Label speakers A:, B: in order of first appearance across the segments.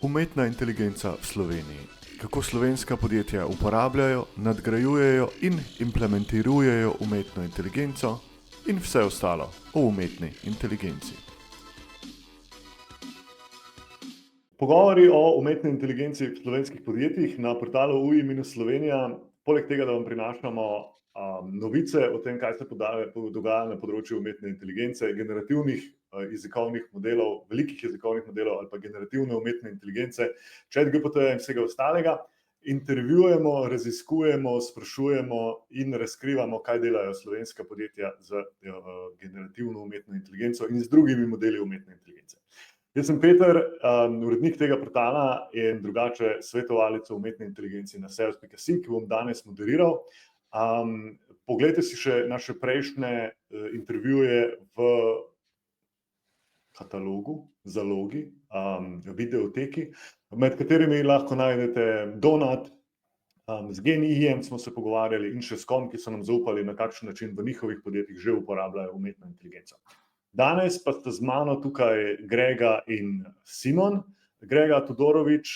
A: Umetna inteligenca v Sloveniji. Kako slovenska podjetja uporabljajo, nadgrajujejo in implementirajo umetno inteligenco in vse ostalo o umetni inteligenci. Pogovori o umetni inteligenci v slovenskih podjetjih na portalu UI-Slovenija, poleg tega, da vam prinašamo novice o tem, kaj se dogaja na področju umetne inteligence, generativnih jezikovnih modelov, velikih jezikovnih modelov ali pa generativne umetne inteligence, ChatGPT-ja in vsega ostalega, intervjujemo, raziskujemo, sprašujemo in razkrivamo, kaj delajo slovenska podjetja z generativno umetno inteligenco in z drugimi modeli umetne inteligence. Jaz sem Peter, urednik tega portala in drugače svetovalec o umetni inteligenci na sales.si, ki bom danes moderiral. Poglejte si še naše prejšnje intervjuje v katalogu, zalogi, videoteki, med katerimi lahko najdete Donut, z GNI-jem smo se pogovarjali in še s kom, ki so nam zaupali, na kakšen način v njihovih podjetjih že uporabljajo umetno inteligenco. Danes pa sta z mano tukaj Grega in Simon. Grega Todorović,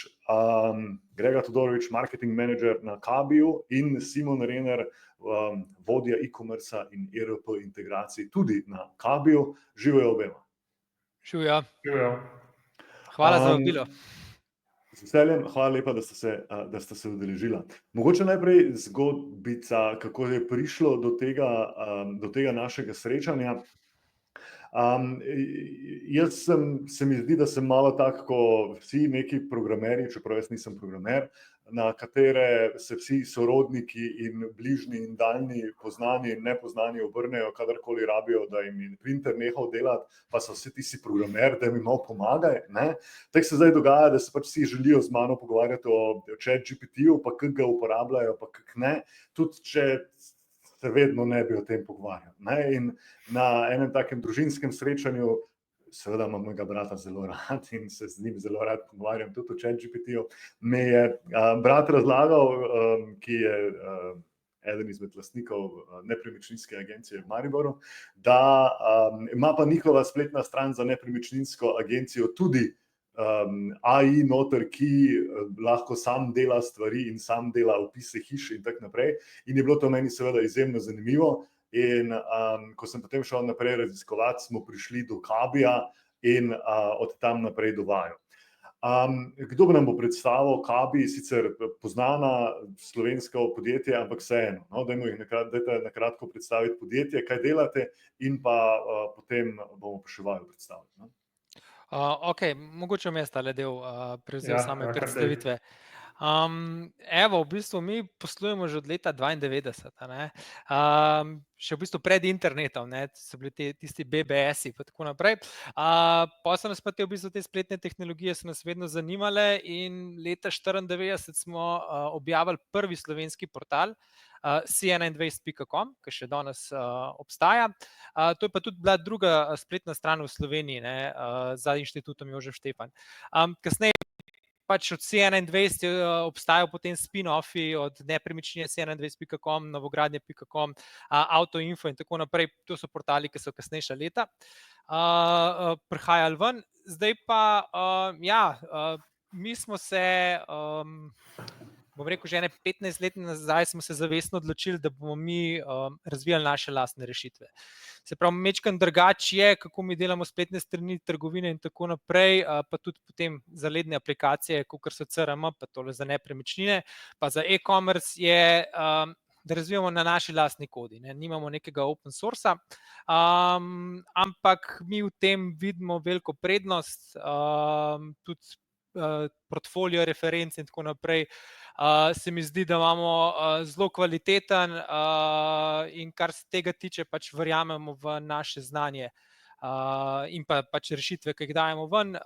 A: marketing manager na Kabiju in Simon Renner, vodja e-commerce in ERP integracij tudi na Kabiju. Živijo obema.
B: Živjo. Hvala za vabilo.
A: Z veseljem, hvala lepa, da ste se udeležila. Mogoče najprej zgodbica, kako je prišlo do tega našega srečanja. Se mi zdi, da sem malo tako, ko vsi neki programerji, čeprav jaz nisem programer, na katere se vsi sorodniki in bližnji in daljni, poznani in nepoznani obrnejo, kadarkoli rabijo, da jim je printer nehal delati, pa so vsi ti si programer, da mi malo pomagaj, ne. Tako se zdaj dogaja, da se pač vsi želijo z mano pogovarjati o ChatGPT-ju, pa kako ga uporabljajo, pa kako ne, tudi če se vedno ne bi o tem pogovarjal, ne, in na enem takem družinskem srečanju, seveda imam mojega brata zelo rad in se z njim zelo rad pogovarjam tudi o ChatGPT-ju, me je brat razlagal, ki je eden izmed lastnikov nepremičninske agencije v Mariboru, da ima pa njihova spletna stran za nepremičninsko agencijo tudi AI noter, ki lahko sam dela stvari in sam dela opise hiš in tako naprej, in je bilo to meni seveda izjemno zanimivo. In ko sem potem šel naprej raziskovati, smo prišli do Kabija in od tam naprej do vaju. Kdo bi nam bo predstavil Kabi, sicer poznana slovensko podjetje, ampak vseeno, no, dajte na kratko predstaviti podjetje, kaj delate, in pa potem bomo pa še vaju predstavili, no.
B: Ok, mogoče me tale del prevzel same predstavitve. Evo, v bistvu mi poslujemo že od leta 92, a ne. Še v bistvu pred internetom, ne, so bili tisti BBS-i pa tako naprej. Pol so nas pa v bistvu te spletne tehnologije so nas vedno zanimale in leta 94 smo objavili prvi slovenski portal, c21.com, ki še danes obstaja. To je pa tudi bila druga spletna stran v Sloveniji, ne, za Inštitutom Jožef Štefan. Kasneje pač od C21 obstajajo potem spin-offi od nepremičnine c21.com, novogradnje.com, Autoinfo in tako naprej. To so portali, ki so kasnejša leta prihajali ven. Zdaj pa, mi smo se, bom rekel, že ene 15 let nazaj smo se zavestno odločili, da bomo mi razvijali naše lastne rešitve. Se pravi, majčkeno drugače je, kako mi delamo spletne strani, trgovine in tako naprej, pa tudi potem zaledne aplikacije, kakor so CRM, pa tole za nepremičnine, pa za e-commerce je, da razvijamo na naši lastni kodi, ne, nimamo nekega open sourca, ampak mi v tem vidimo veliko prednost, tudi portfolio referenc in tako naprej. Se mi zdi, da imamo zelo kvaliteten in kar se tega tiče, pač verjamemo v naše znanje in pa pač rešitve, ki jih dajemo ven.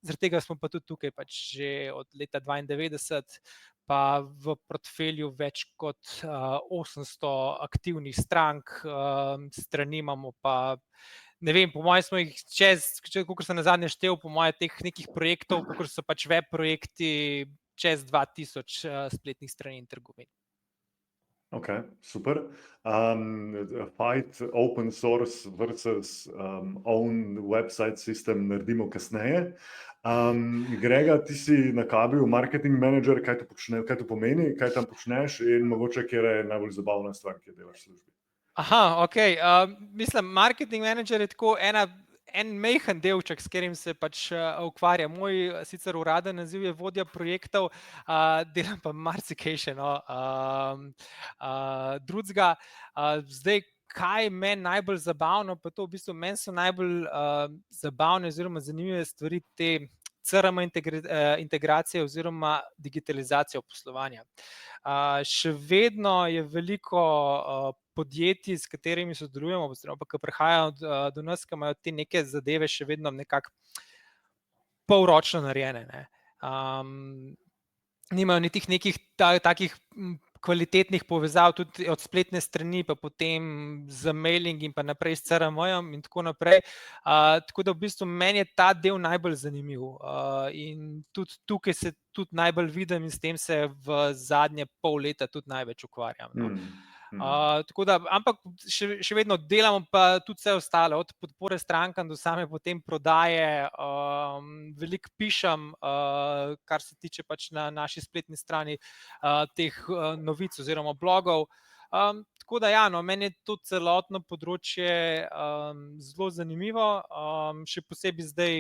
B: Zaradi tega smo pa tudi tukaj pač že od leta 92, pa v portfelju več kot 800 aktivnih strank, strani imamo pa, ne vem, po mojem smo jih kakor sem nazadnje štel, po moje teh nekih projektov, kakor so pač web projekti, čez 2000 spletnih strani in trgovin.
A: Ok, super. Fight open source versus own website system naredimo kasneje. Grega, ti si na Kabiju marketing manager, kaj to pomeni, kaj tam počneš in mogoče kje je najbolj zabavna stvar, ki jo delaš v službi?
B: Aha, ok. Mislim, marketing manager je tako en majhen delček, s katerim se pač ukvarjam. Moj sicer uraden naziv je vodja projektov, delam pa marsikaj še drugega. Zdaj, kaj meni najbolj zabavno, pa to v bistvu meni so najbolj zabavne oziroma zanimive stvari te CRM integracije oziroma digitalizacijo poslovanja. Še vedno je veliko podjetij, s katerimi sodelujemo, oziroma ki prihajajo do nas, ki imajo te neke zadeve še vedno nekako polročno narejene. Nimajo niti nekih takih kvalitetnih povezav, tudi od spletne strani, pa potem za mailing in pa naprej s CRM-jem in tako naprej. Tako da v bistvu meni je ta del najbolj zanimiv in tudi tukaj se tudi najbolj vidim in s tem se v zadnje pol leta tudi največ ukvarjam. Tako da, ampak še vedno delamo pa tudi vse ostalo, od podpore strankam do same potem prodaje. Veliko pišem, kar se tiče pač na naši spletni strani teh novic oziroma blogov. Tako da ja, no, meni je to celotno področje zelo zanimivo, še posebej zdaj,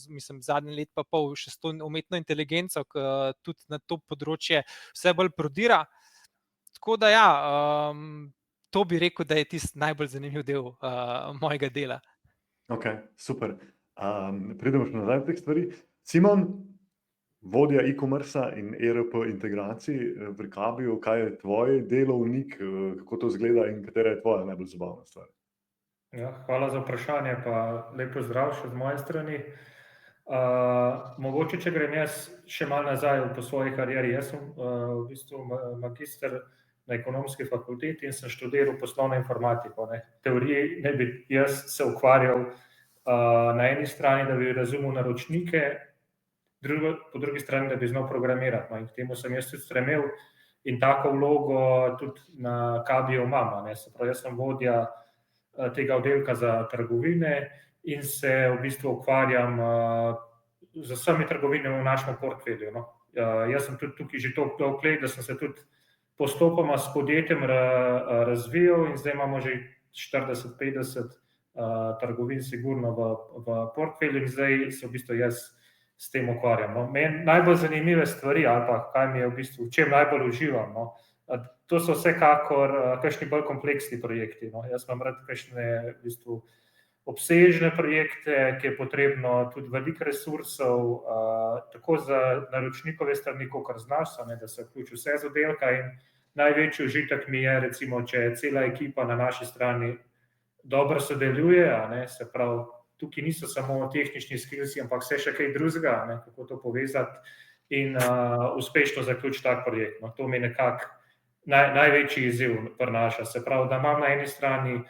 B: mislim, zadnji let pa pol še s to umetno inteligenco, ki tudi na to področje vse bolj prodira. Tako da ja, to bi rekel, da je tisti najbolj zanimiv del mojega dela.
A: Ok, super. Pridemo še nazaj v teh stvari. Simon, vodja e-commerce in ERP integracij v Kabiju, kaj je tvoj delovnik, kako to izgleda in katera je tvoja najbolj zabavna stvar?
C: Ja, hvala za vprašanje, pa lep pozdrav še z moje strani. Mogoče, če grem jaz še malo nazaj po svoji karieri. Jaz sem v bistvu magister na ekonomski fakulteti in sem študiral poslovno informatiko. Teoriji ne bi jaz se ukvarjal na eni strani, da bi razumel naročnike, po drugi strani, da bi znal programirati. In k temu sem jaz tudi stremel in tako vlogo tudi na Kabiju imam. Se pravi, jaz sem vodja tega oddelka za trgovine in se v bistvu ukvarjam z vsemi trgovinami v našem portfelju. Jaz sem tudi tukaj že toliko dolgo let, da sem se tudi postopoma s podjetjem razvijal in zdaj imamo že 40-50 trgovin sigurno v portfelju in zdaj se v bistvu jaz s tem ukvarjam. Meni najbolj zanimive stvari ali pa kaj mi je v bistvu, v čem najbolj uživam, to so vsekakor kakšni bolj kompleksni projekti. Jaz imam rad kakšne v bistvu obsežne projekte, ki je potrebno tudi veliko resursov, tako za naročnikove strani, kakor znaš, da se vključi vse z oddelka in največji užitek mi je, recimo, če cela ekipa na naši strani dobro sodeluje, se pravi, tukaj niso samo tehnični skillsi, ampak vse še kaj drugega, kako to povezati in uspešno zaključiti tak projekt. To mi nekako največji izziv prinaša. Se pravi, da imam na eni strani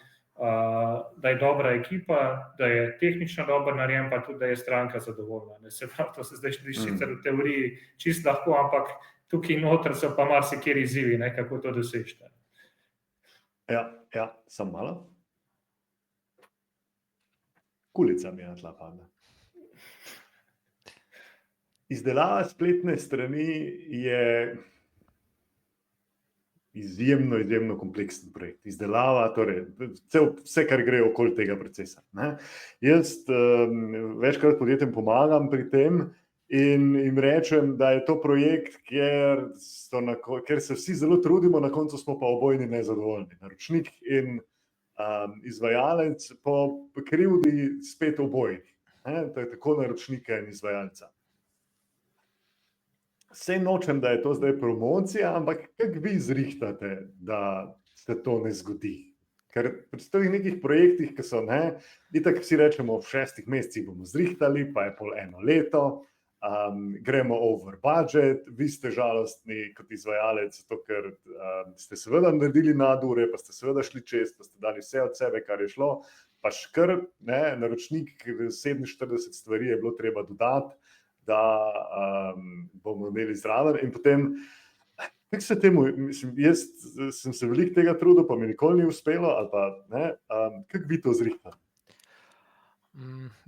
C: da je dobra ekipa, da je tehnično dobro narejen, pa tudi, da je stranka zadovoljna. Se pravi, to se zdaj sicer v teoriji čisto lahko, ampak tukaj noter so pa marsikateri izzivi, kako to doseči.
A: Ja, samo malo. Kulica mi je na tla padla. Izdelava spletne strani je izjemno kompleksen projekt. Izdelava, torej vse, kar gre okoli tega procesa. Jaz večkrat podjetjem pomagam pri tem in jim rečem, da je to projekt, kjer se vsi zelo trudimo, na koncu smo pa obojni nezadovoljni. Naročnik in izvajalec po krivdi spet obojni. Tako naročnika in izvajalca. Sej nočem, da je to zdaj promocija, ampak kako vi zrihtate, da se to ne zgodi? Ker pri teh nekih projektih, ki so, itak vsi rečemo, v 6 mesecih bomo zrihtali, pa je pol 1 leto, gremo over budget, vi ste žalostni kot izvajalec, zato ker ste seveda naredili nadure, pa ste seveda šli čez, pa ste dali vse od sebe, kar je šlo, pa škar, naročnik 47 stvari je bilo treba dodati, da bomo imeli zraven in potem Kako se temu, mislim, jaz sem se veliko tega trudil, pa mi nikoli ni uspelo, ali pa ne, kako bi to zrihtali?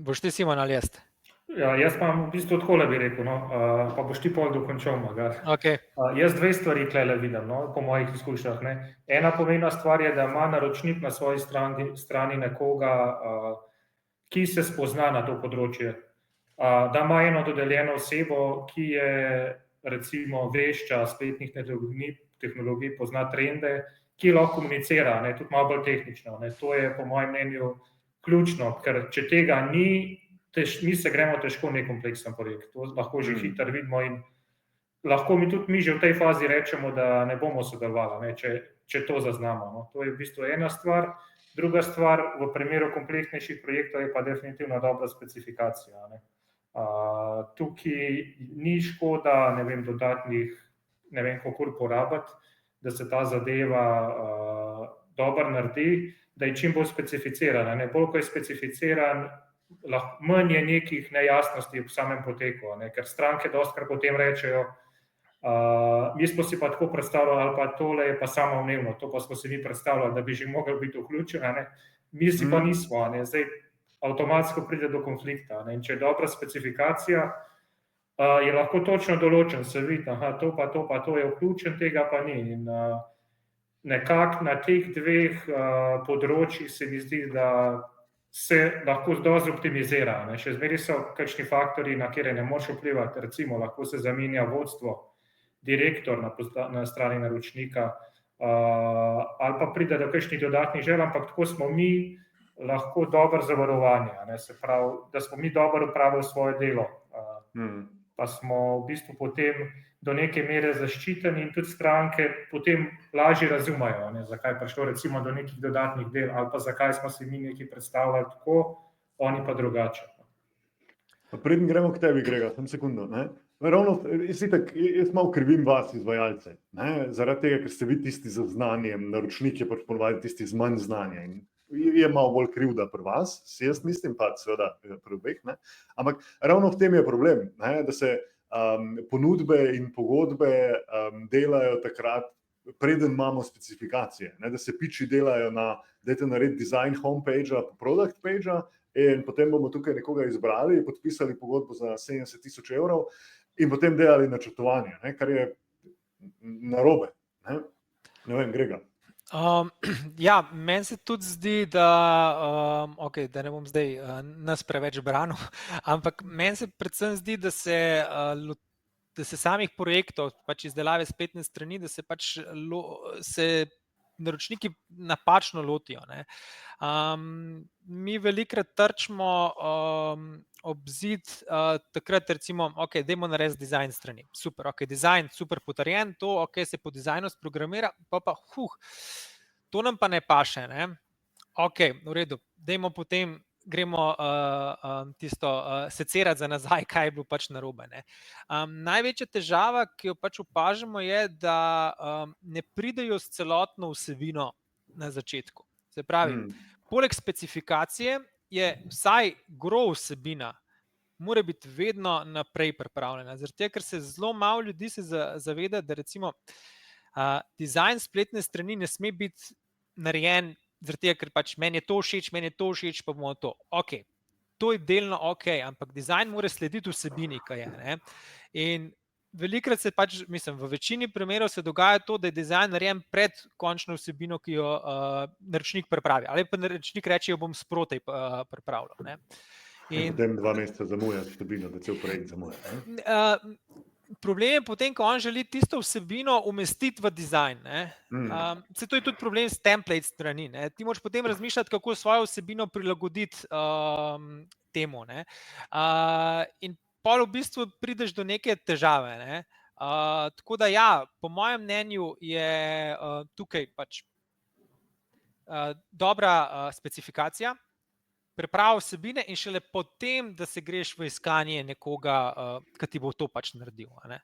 B: Boš ti, Simon, ali jaz?
C: Ja, jaz pa v bistvu takole bi rekel, no, pa boš ti pol dokončal, Magar.
B: Okay.
C: Jaz dve stvari tlele vidim, no, po mojih izkušnjah. Ne. Ena pomembna stvar je, da ima naročnik na svoji strani nekoga, ki se spozna na to področje. Da ima eno dodeljeno osebo, ki je recimo vešča spletnih tehnologij, pozna trende, ki lahko komunicira, ne, tudi malo bolj tehnično. Ne. To je po mojem mnenju ključno, ker če tega ni, mi se gremo težko nekompleksen projekt. To lahko že hitro vidimo in lahko mi tudi mi že v tej fazi rečemo, da ne bomo sodelovali, ne, če to zaznamo. No. To je v bistvu ena stvar. Druga stvar, v primeru kompleksnejših projektov je pa definitivno dobra specifikacija. Ne. Tukaj ni škoda, ne vem, dodatnih, ne vem, kako porabiti, da se ta zadeva dobro naredi, da je čim bolj specificirana. Ne. Bolj, ko je specificiran, manj je nekih nejasnosti v samem poteku, ne, ker stranke dostikrat potem rečejo, mi smo si pa tako predstavljali, ali pa tole je pa samoumevno, to pa smo si mi predstavljali, da bi že mogli biti vključeni, ne, mi si pa nismo, ne, zdaj avtomatsko pride do konflikta, ne, in če je dobra specifikacija, je lahko točno določen, se vidi, to pa to je vključen, tega pa ni, in nekako na teh dveh področjih se mi zdi, da se lahko dosti optimizira. Ne. Še zmeraj so kakšni faktorji, na katere ne moreš vplivati, recimo lahko se zamenja vodstvo, direktor na strani naročnika, ali pa pride do kakšnih dodatnih želj, ampak tako smo mi lahko dobro zavarovani, ne, se pravi, da smo mi dobro opravili svoje delo, pa smo v bistvu potem do neke mere zaščiteni in tudi stranke potem lažje razumejo, ne, zakaj je prišlo recimo do nekih dodatnih del ali pa zakaj smo si mi nekaj predstavljali tako, oni pa drugače.
A: Preden gremo k tebi, Grega, samo sekundo. Ne? Ravno, jaz malo krivim vas, izvajalce, ne? Zaradi tega, ker ste vi tisti z znanjem, naročnik je pač ponovadi tisti z manj znanja in je malo bolj krivda pri vas, si jaz mislim, pa seveda pri obeh, ne? Ampak ravno v tem je problem, ne? Da se ponudbe in pogodbe delajo takrat, preden imamo specifikacije, ne? Da se piči delajo dajte narediti design homepage-a, product page-a in potem bomo tukaj nekoga izbrali, podpisali pogodbo za 70,000 evrov in potem delali načrtovanje, ne? Kar je narobe. Ne vem, Grega.
B: Ja, meni se tudi zdi, da, okay, da ne bom zdaj nas preveč branil, ampak meni se predvsem zdi, da se samih projektov, pač izdelave spletne strani, da se pač se naročniki napačno lotijo. Ne. Mi velikokrat trčimo ob zid, takrat recimo, ok, dajmo narediti dizajn strani. Super, ok, dizajn, super potrjen, to ok, se po dizajnu sprogramira, pa to nam pa ne paše. Ne. Ok, v redu, dajmo potem, gremo tisto secirati za nazaj, kaj je bilo pač narobe. Ne. Največja težava, ki jo pač opažamo, je, da ne pridejo s celotno vsebino na začetku. Se pravi, poleg specifikacije je vsaj gro vsebina, mora biti vedno naprej pripravljena. Zaradi tega, ker se zelo malo ljudi se zaveda, da recimo dizajn spletne strani ne sme biti narejen zaradi tega, ker pač meni je to všeč, pa bomo to. Ok, to je delno ok, ampak dizajn mora slediti vsebini, kaj je. Ne? In velikokrat se pač, mislim, v večini primerov se dogaja to, da je dizajn narejen pred končno vsebino, ki jo naročnik pripravi. Ali pa naročnik reče, jo bom sproti pripravljal. Ne?
A: In potem 2 meseca zamuja vsebino, da cel projekt zamuja.
B: Problem je potem, ko on želi tisto vsebino umestiti v dizajn. To je tudi problem s template strani. Ne? Ti moraš potem razmišljati, kako svojo vsebino prilagoditi temu. Ne? In pol v bistvu prideš do neke težave. Ne? Tako da ja, po mojem mnenju je tukaj pač dobra specifikacija, priprava vsebine in šele potem, da se greš v iskanje nekoga, ki ti bo to pač naredil. Ne?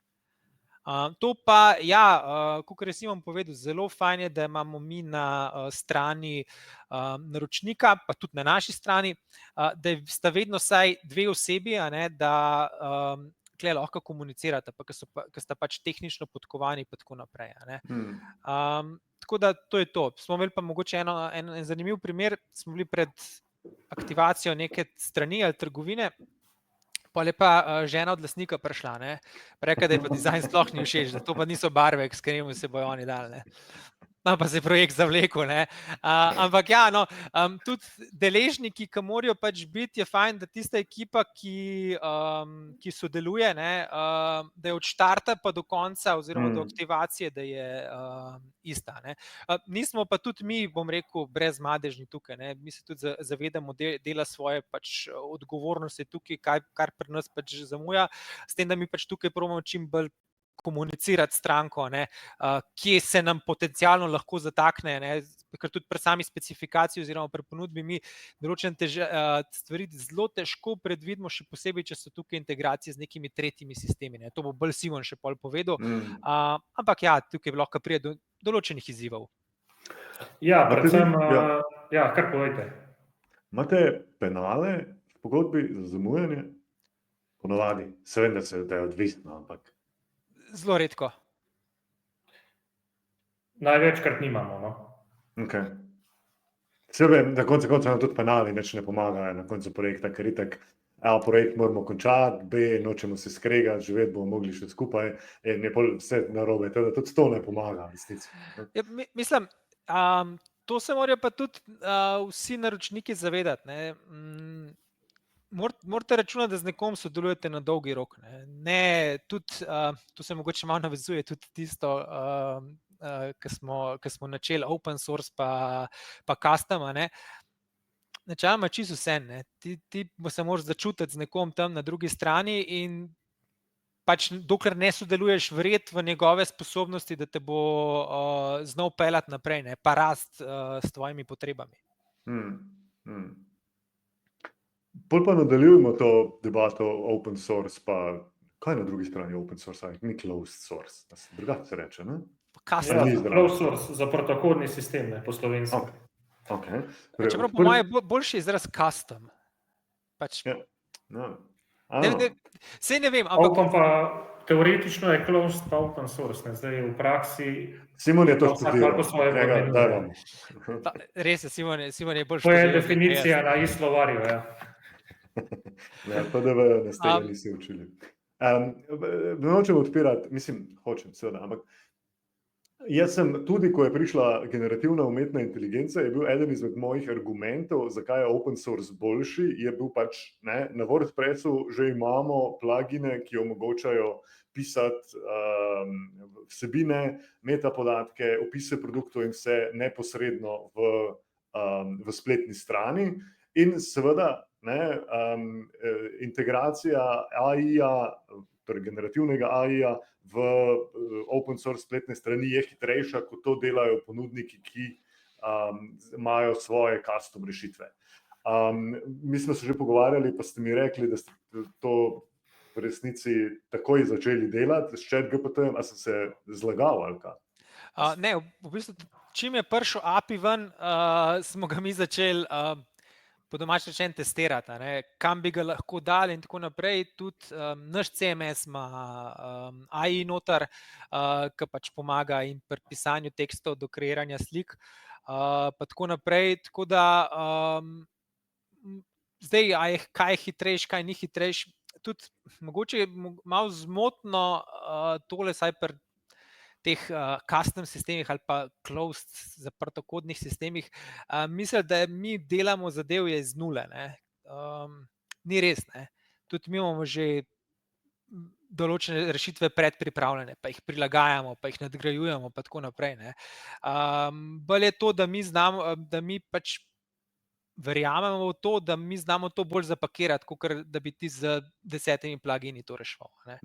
B: To pa, ja, kakor je Simon povedal, zelo fajn je, da imamo mi na strani naročnika, pa tudi na naši strani, da sta vedno vsaj 2 osebi, da kle lahko komunicirate, pa ki sta pač tehnično podkovani in tako naprej. A ne. Tako da to je to. Smo imeli pa mogoče en zanimiv primer, smo bili pred aktivacijo neke strani ali trgovine, pa je pa žena od lastnika prišla, ne, rekla, da je pa dizajn sploh ni všeč, da to pa niso barve, s katerimi se bojo oni dali, ne. No, pa se je projekt zavlekel, ne. Ampak ja, no, tudi deležniki, ki morajo pač biti, je fajn, da tista ekipa, ki sodeluje, ne, da je od štarta pa do konca oziroma do aktivacije, da je ista, ne. Nismo pa tudi mi, bom rekel, brezmadežni tukaj, ne. Mi se tudi zavedamo dela svoje pač odgovornosti tukaj, kar pri nas pač zamuja, s tem, da mi pač tukaj probamo čim bolj komunicirati stranko, ne, kje se nam potencialno lahko zatakne, ne, ker tudi pri sami specifikaciji oziroma pri ponudbi mi določene stvari zelo težko predvidimo, še posebej, če so tukaj integracije z nekimi tretjimi sistemi, ne. To bo bolj Simon še pol povedal, ampak ja, tukaj lahko pride do določenih izzivov.
C: Ja, predvsem, kar povejte.
A: Imate penale v pogodbi za zamujanje? Ponavadi, seveda da je odvisno, ampak
B: zelo redko.
C: Največkrat nimamo, no.
A: Okay. Se vem, na koncu nam tudi penali nič ne pomagajo na koncu projekta, ker itak projekt moramo končati, nočemo se skregati, živeti bomo mogli še skupaj in je vse narobe, teda tudi to ne pomaga.
B: Ja, mislim, to se morajo pa tudi vsi naročniki zavedati, ne. Morate računati, da z nekom sodelujete na dolgi rok. Ne, tudi, to se mogoče malo navezuje tudi tisto, ki smo načeli open source pa custom, ne. Načeloma čisto vse, ne. Ti se moraš začutiti z nekom tam na drugi strani in pač dokler ne sodeluješ, verjeti v njegove sposobnosti, da te bo znal peljati naprej, ne, pa rast s tvojimi potrebami.
A: Bolj pa nadaljujemo to debato open source, pa kaj na drugi strani open source, ni closed source, drugače se reče, ne?
C: Closed source za protokolni sistem, ne, po slovensko.
A: Okay.
B: Čeprav po moje boljši izraz custom. Pač. Sej ne vem, ampak...
C: Open pa teoretično je closed pa open source, ne, zdaj v praksi...
A: Simon je to študiral.
B: Res je, Simon je bolj študiral.
C: To je definicija na iSlovarju, ja.
A: PDV nas tega nisi učili. Nočem odpirati, hočem seveda, ampak jaz sem tudi, ko je prišla generativna umetna inteligenca, je bil eden izmed mojih argumentov, zakaj je open source boljši, je bil pač, ne, na WordPressu že imamo plugine, ki omogočajo pisati vsebine, metapodatke, opise produktov in vse neposredno v spletni strani in seveda, ne, integracija AI-ja, torej generativnega AI-ja v open source spletne strani je hitrejša, kot to delajo ponudniki, ki imajo svoje custom rešitve. Mi smo se že pogovarjali, pa ste mi rekli, da ste to v resnici takoj začeli delati s ChatGPT-jem, a sem se zlagal ali kaj?
B: Ne, v bistvu, čim je prišel API ven, smo ga mi začeli po domač rečeno testirati, ne, kam bi ga lahko dali in tako naprej. Tudi naš CMS ima AI noter, ki pač pomaga in pri pisanju tekstov do kreiranja slik, pa tako naprej. Tako da zdaj, kaj je hitrejš, kaj ni hitrejš, tudi mogoče je malo zmotno tole, saj pri teh custom sistemih ali pa closed zaprtokodnih sistemih, mislim, da mi delamo zadevje iz nule, ne. Ni res, ne. Tudi mi imamo že določene rešitve predpripravljene, pa jih prilagajamo, pa jih nadgrajujemo, pa tako naprej, ne. Bolj je to, da mi znamo, da mi pač verjamemo v to, da mi znamo to bolj zapakirati, kakor da bi ti z 10 plugini to reševal, ne.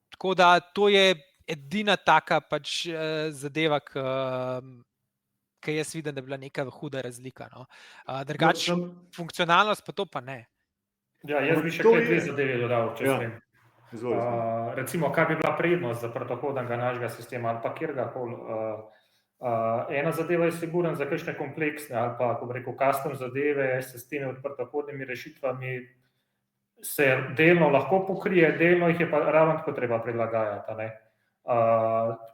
B: Tako da to je edina taka pač zadeva, ki jaz vidim, da bi bila neka huda razlika, no. Drugače, funkcionalnost pa to pa ne.
C: Ja, jaz bi še kaj dve zadevi dodal, če smem. Recimo, kaj bi bila prednost za protokodnega našega sistema ali pa kjergakoli. Ena zadeva je sigurno za kakšne kompleksne ali pa, ko bi rekel, custom zadeve s temi odprtokodnimi rešitvami se delno lahko pokrije, delno jih je pa ravno tako treba prilagajati. Ne?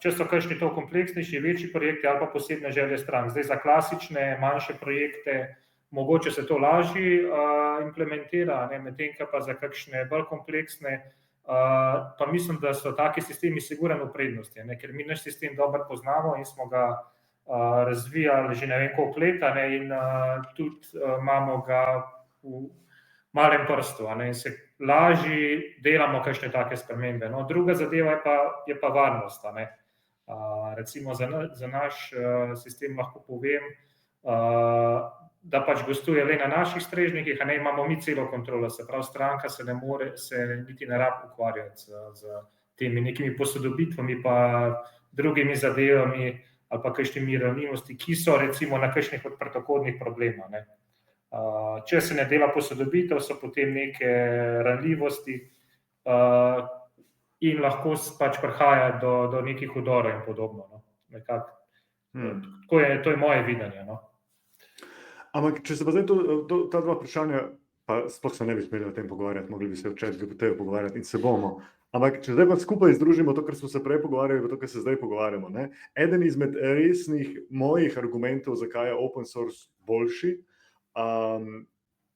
C: Če so kakšni to kompleksnejši, večji projekti ali pa posebne želje strank. Zdaj za klasične, manjše projekte mogoče se to lažje implementira, medtem pa za kakšne bolj kompleksne, pa mislim, da so taki sistemi sigurno v prednosti, ker mi naš sistem dobro poznamo in smo ga razvijali že ne vem koliko leta in tudi imamo ga v malem prstu in se lažje delamo kakšne take spremembe. No, druga zadeva je pa varnost. Recimo za naš sistem lahko povem, da pač gostuje le na naših strežnikih, imamo mi celo kontrolo, se pravi stranka se ne more, se niti ne rab ukvarjati z temi nekimi posodobitvami pa drugimi zadevami ali pa kakšnimi ranljivosti, ki so recimo na kakšnih od protokodnih problemov. Če se ne dela posodobitev, so potem neke ranljivosti in lahko pač prihaja do nekih udorov in podobno. To je moje videnje.
A: Ampak, če se pa zdaj ta dva vprašanja, pa sploh se ne bi smeli o tem pogovarjati, mogli bi se v ChatGPT-ju pogovarjati in se bomo. Ampak, če zdaj pa skupaj združimo to, kar smo se prej pogovarjali, pa to, kar se zdaj pogovarjamo. Eden izmed resnih mojih argumentov, zakaj je open source boljši,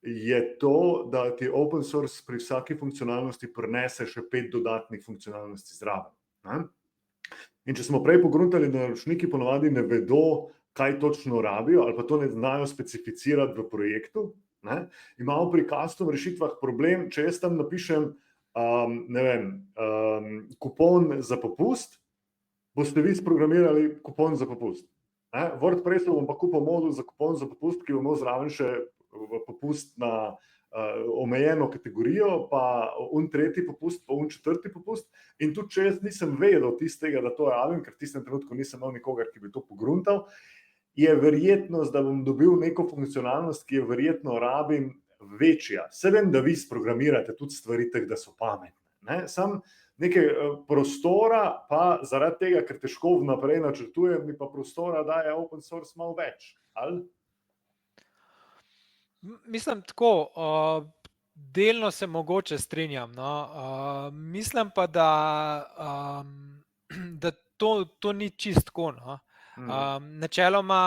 A: je to, da ti open source pri vsaki funkcionalnosti prinese še 5 dodatnih funkcionalnosti zraven. In če smo prej pogruntali, da naročniki ponovadi ne vedo, kaj točno rabijo, ali pa to ne znajo specificirati v projektu, imamo pri custom rešitvah problem, če jaz tam napišem kupon za popust, boste vi sprogramirali kupon za popust. V WordPressu bom pa kupil modul za kupon za popust, ki bo imel zraven še popust na omejeno kategorijo, pa tretji popust, pa četrti popust. In tudi, če jaz nisem vedel tistega, da to rabim, ker v tistem trenutku nisem imel nikogar, ki bi to pogruntal, je verjetnost, da bom dobil neko funkcionalnost, ki jo verjetno rabim, večja. Se vem, da vi sprogramirate tudi stvari tako, da so pametne. Sam nekaj prostora, pa zaradi tega, ker težko vnaprej načrtujem, mi pa prostora daje open source malo več. Ali?
B: Mislim tako, delno se mogoče strinjam. Mislim pa, da to ni čist tako. Načeloma,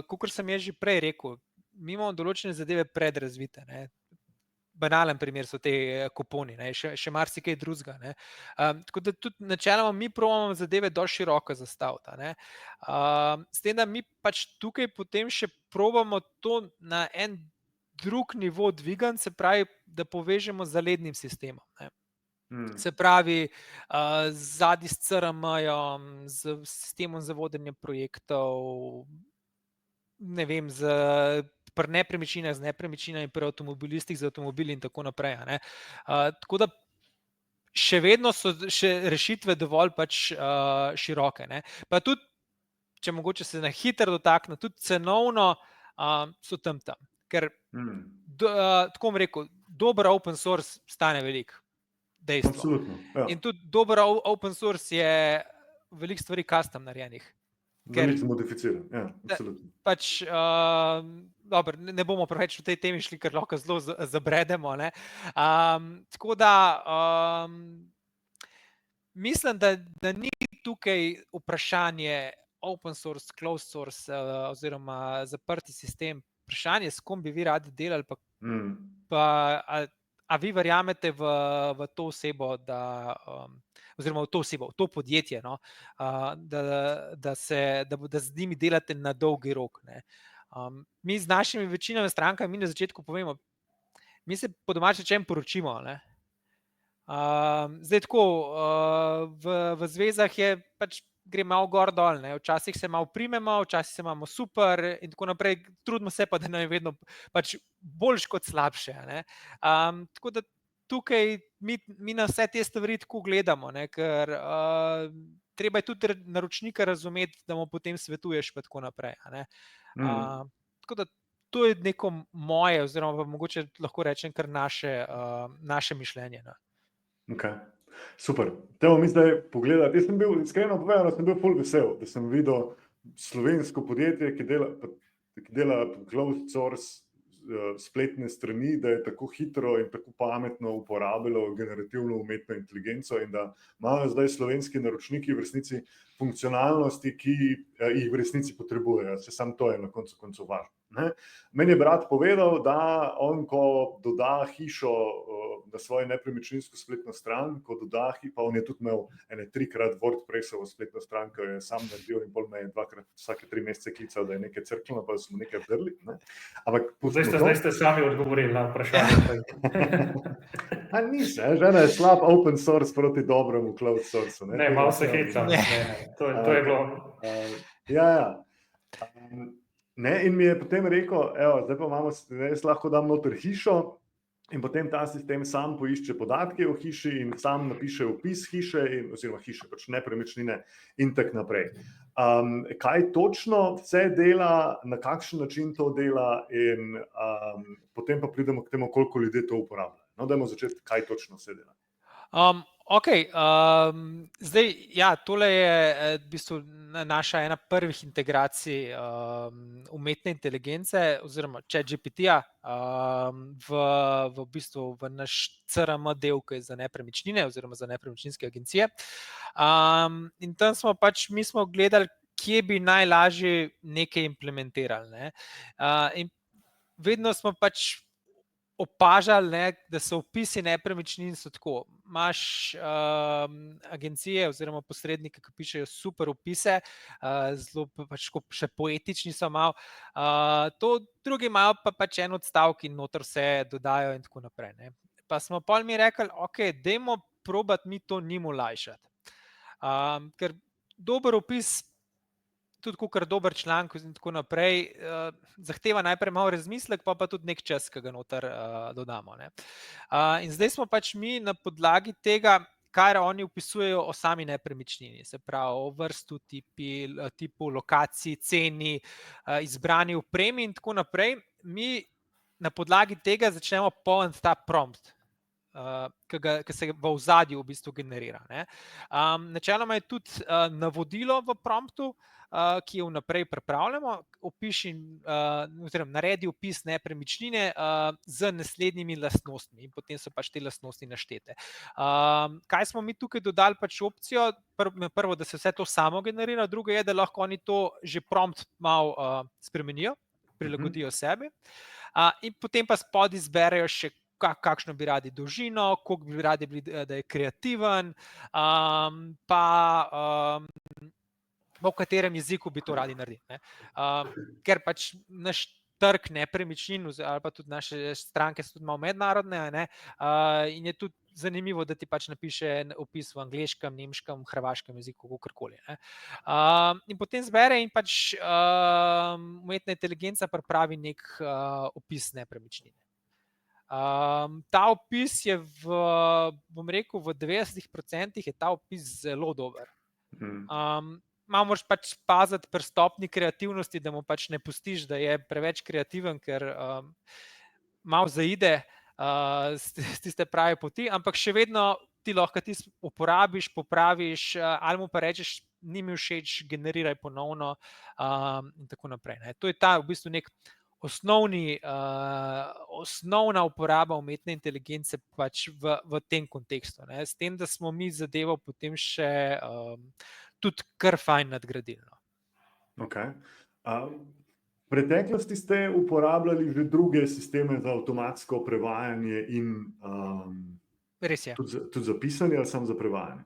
B: kakor sem jaz že prej rekel, mi imamo določene zadeve predrazvite. Banalen primer so te kuponi, še marsikaj drugega. Tako da tudi načeloma mi probamo zadeve dosti široko zastaviti. S tem, da mi pač tukaj potem še probamo to na en drug nivo dvigati, se pravi, da povežemo z zalednim sistemom. Se pravi, zadnji s CRM-jem, z sistemom za vodenje projektov, ne vem, pri nepremičninah z nepremičninami, pri avtomobilistih z avtomobili in tako naprej. Tako da še vedno so še rešitve dovolj pač široke. Pa tudi, če mogoče se na hitro dotakne, tudi cenovno so tam. Ker, tako bom rekel, dober open source stane veliko. Dejstvo.
A: Absolutno, ja.
B: In tudi dober open source je veliko stvari custom narejenih.
A: Veliko se modificira, ja, absolutno.
B: Pač, dobro, ne bomo preveč v tej temi šli, ker lahko zelo zabredemo. Tako da, mislim, da ni tukaj vprašanje open source, closed source oziroma zaprti sistem. Vprašanje, s kom bi vi radi delali, a vi verjamete v to osebo, oziroma v to osebo, v to podjetje, da z njimi delate na dolgi rok. Mi z našimi večinami strankami, mi na začetku povemo, mi se po domače rečem poročimo. Zdaj tako, v zvezah je pač gre malo gor dol, včasih se malo primemo, včasih se imamo super in tako naprej, trudimo se pa, da nam je vedno pač boljš kot slabše. Tako da tukaj mi na vse te stvari tako gledamo, ker treba je tudi naročnika razumeti, da mu potem svetuješ pa tako naprej. Tako da to je neko moje, oziroma mogoče lahko rečem kar naše mišljenje.
A: Okay. Super. Te bomo mi zdaj pogledati. Jaz sem bil, iskreno povedano, sem bil ful vesel, da sem videl slovensko podjetje, ki dela closed source spletne strani, da je tako hitro in tako pametno uporabljalo generativno umetno inteligenco in da imajo zdaj slovenski naročniki v resnici funkcionalnosti, ki jih v resnici potrebujejo. Samo to je na koncu koncev važno. Meni je brat povedal, da on, ko doda hišo na svojo nepremičninsko spletno stran, ko doda, pa on je tudi imel 3-krat WordPressovo spletno stran, ki je sam naredil in pol me je 2-krat vsake 3 mesece klical, da je nekaj crkljeno, pa smo nekaj vdrli. Ampak
C: zdaj ste sami odgovorili na vprašanje.
A: Nisem, žena je slab open source proti dobremu cloud source.
C: Ne, malo se heca. To je bilo.
A: Ja. In mi je potem rekel, zdaj pa jaz lahko dam noter hišo in potem ta sistem sam poišče podatke o hiši in sam napiše opis hiše, oziroma hiše, pač nepremičnine in tak naprej. Kaj točno vse dela, na kakšen način to dela in potem pa pridemo k temu, koliko ljudi to uporablja. No, dajmo začeti, kaj točno vse dela.
B: Zdaj, ja, tole je v bistvu naša ena prvih integracij umetne inteligence oziroma ChatGPT-ja v bistvu v naš CRM del, ki je za nepremičnine oziroma za nepremičninske agencije. In tam smo mi smo gledali, kje bi najlažje nekaj implementirali. In vedno smo opažali, da so opisi nepremičnin so tako. Imaš agencije oziroma posrednike, ki pišejo super opise, zelo še poetični so malo. Drugi imajo pa en odstavek in noter vse dodajo in tako naprej. Pa smo pol mi rekli, dajmo probati mi to njim olajšati. Ker dober opis, tudi kakor dober članek in tako naprej, zahteva najprej malo razmislek, pa tudi nek čas, ki ga noter dodamo. In zdaj smo mi na podlagi tega, kar oni opisujejo o sami nepremičnini, se pravi o vrstu, tipu, lokaciji, ceni, izbrani opremi in tako naprej, mi na podlagi tega začnemo polniti ta prompt, ki se v ozadju v bistvu generira. Načeloma je tudi navodilo v promptu, ki jo vnaprej pripravljamo, naredi opis nepremičnine z naslednjimi lastnostmi in potem so te lastnosti naštete. Kaj smo mi tukaj dodali opcijo? Prvo, da se vse to samo generira, drugo je, da lahko oni to že prompt malo spremenijo, prilagodijo sebi in potem pa spodaj izberejo še kakšno bi radi dolžino, koliko bi radi bili, da je kreativen, pa v katerem jeziku bi to radi naredili. Ker naš trg nepremičnin ali pa tudi naše stranke so tudi malo mednarodne in je tudi zanimivo, da ti napiše opis v angleškem, nemškem, hrvaškem jeziku, kakorkoli. In potem zbere in umetna inteligenca pripravi nek opis nepremičnine. Ta opis je bom rekel, v 90% je ta opis zelo dober. Malo moraš paziti pri stopnji kreativnosti, da mu ne pustiš, da je preveč kreativen, ker malo zaide z tiste prave poti, ampak še vedno ti lahko uporabiš, popraviš ali mu pa rečeš, ni mi všeč, generiraj ponovno in tako naprej. To je ta v bistvu nek osnovna uporaba umetne inteligence v tem kontekstu. S tem, da smo mi zadevo potem še tudi kar fajn nadgradili.
A: V preteklosti ste uporabljali že druge sisteme za avtomatsko prevajanje in
B: res je.
A: Tudi za pisanje ali samo za prevajanje?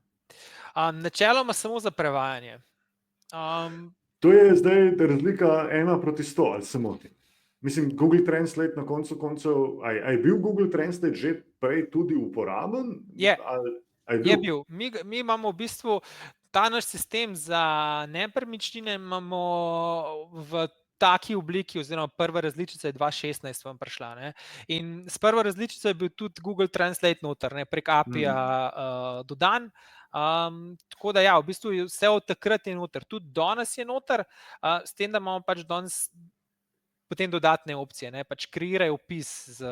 B: Načeloma samo za prevajanje.
A: To je zdaj razlika 1:100, ali se motim? Mislim, Google Translate na koncu koncev, a je bil Google Translate že prej tudi uporaben?
B: Je bil. Mi imamo v bistvu ta naš sistem za nepremičnine imamo v taki obliki, oziroma prva različica je 2016 vam prišla. In s prvo različico je bil tudi Google Translate noter, prek API-ja dodan. Tako da v bistvu vse od takrat je noter. Tudi danes je noter, s tem, da imamo danes potem dodatne opcije, kreiraj opis z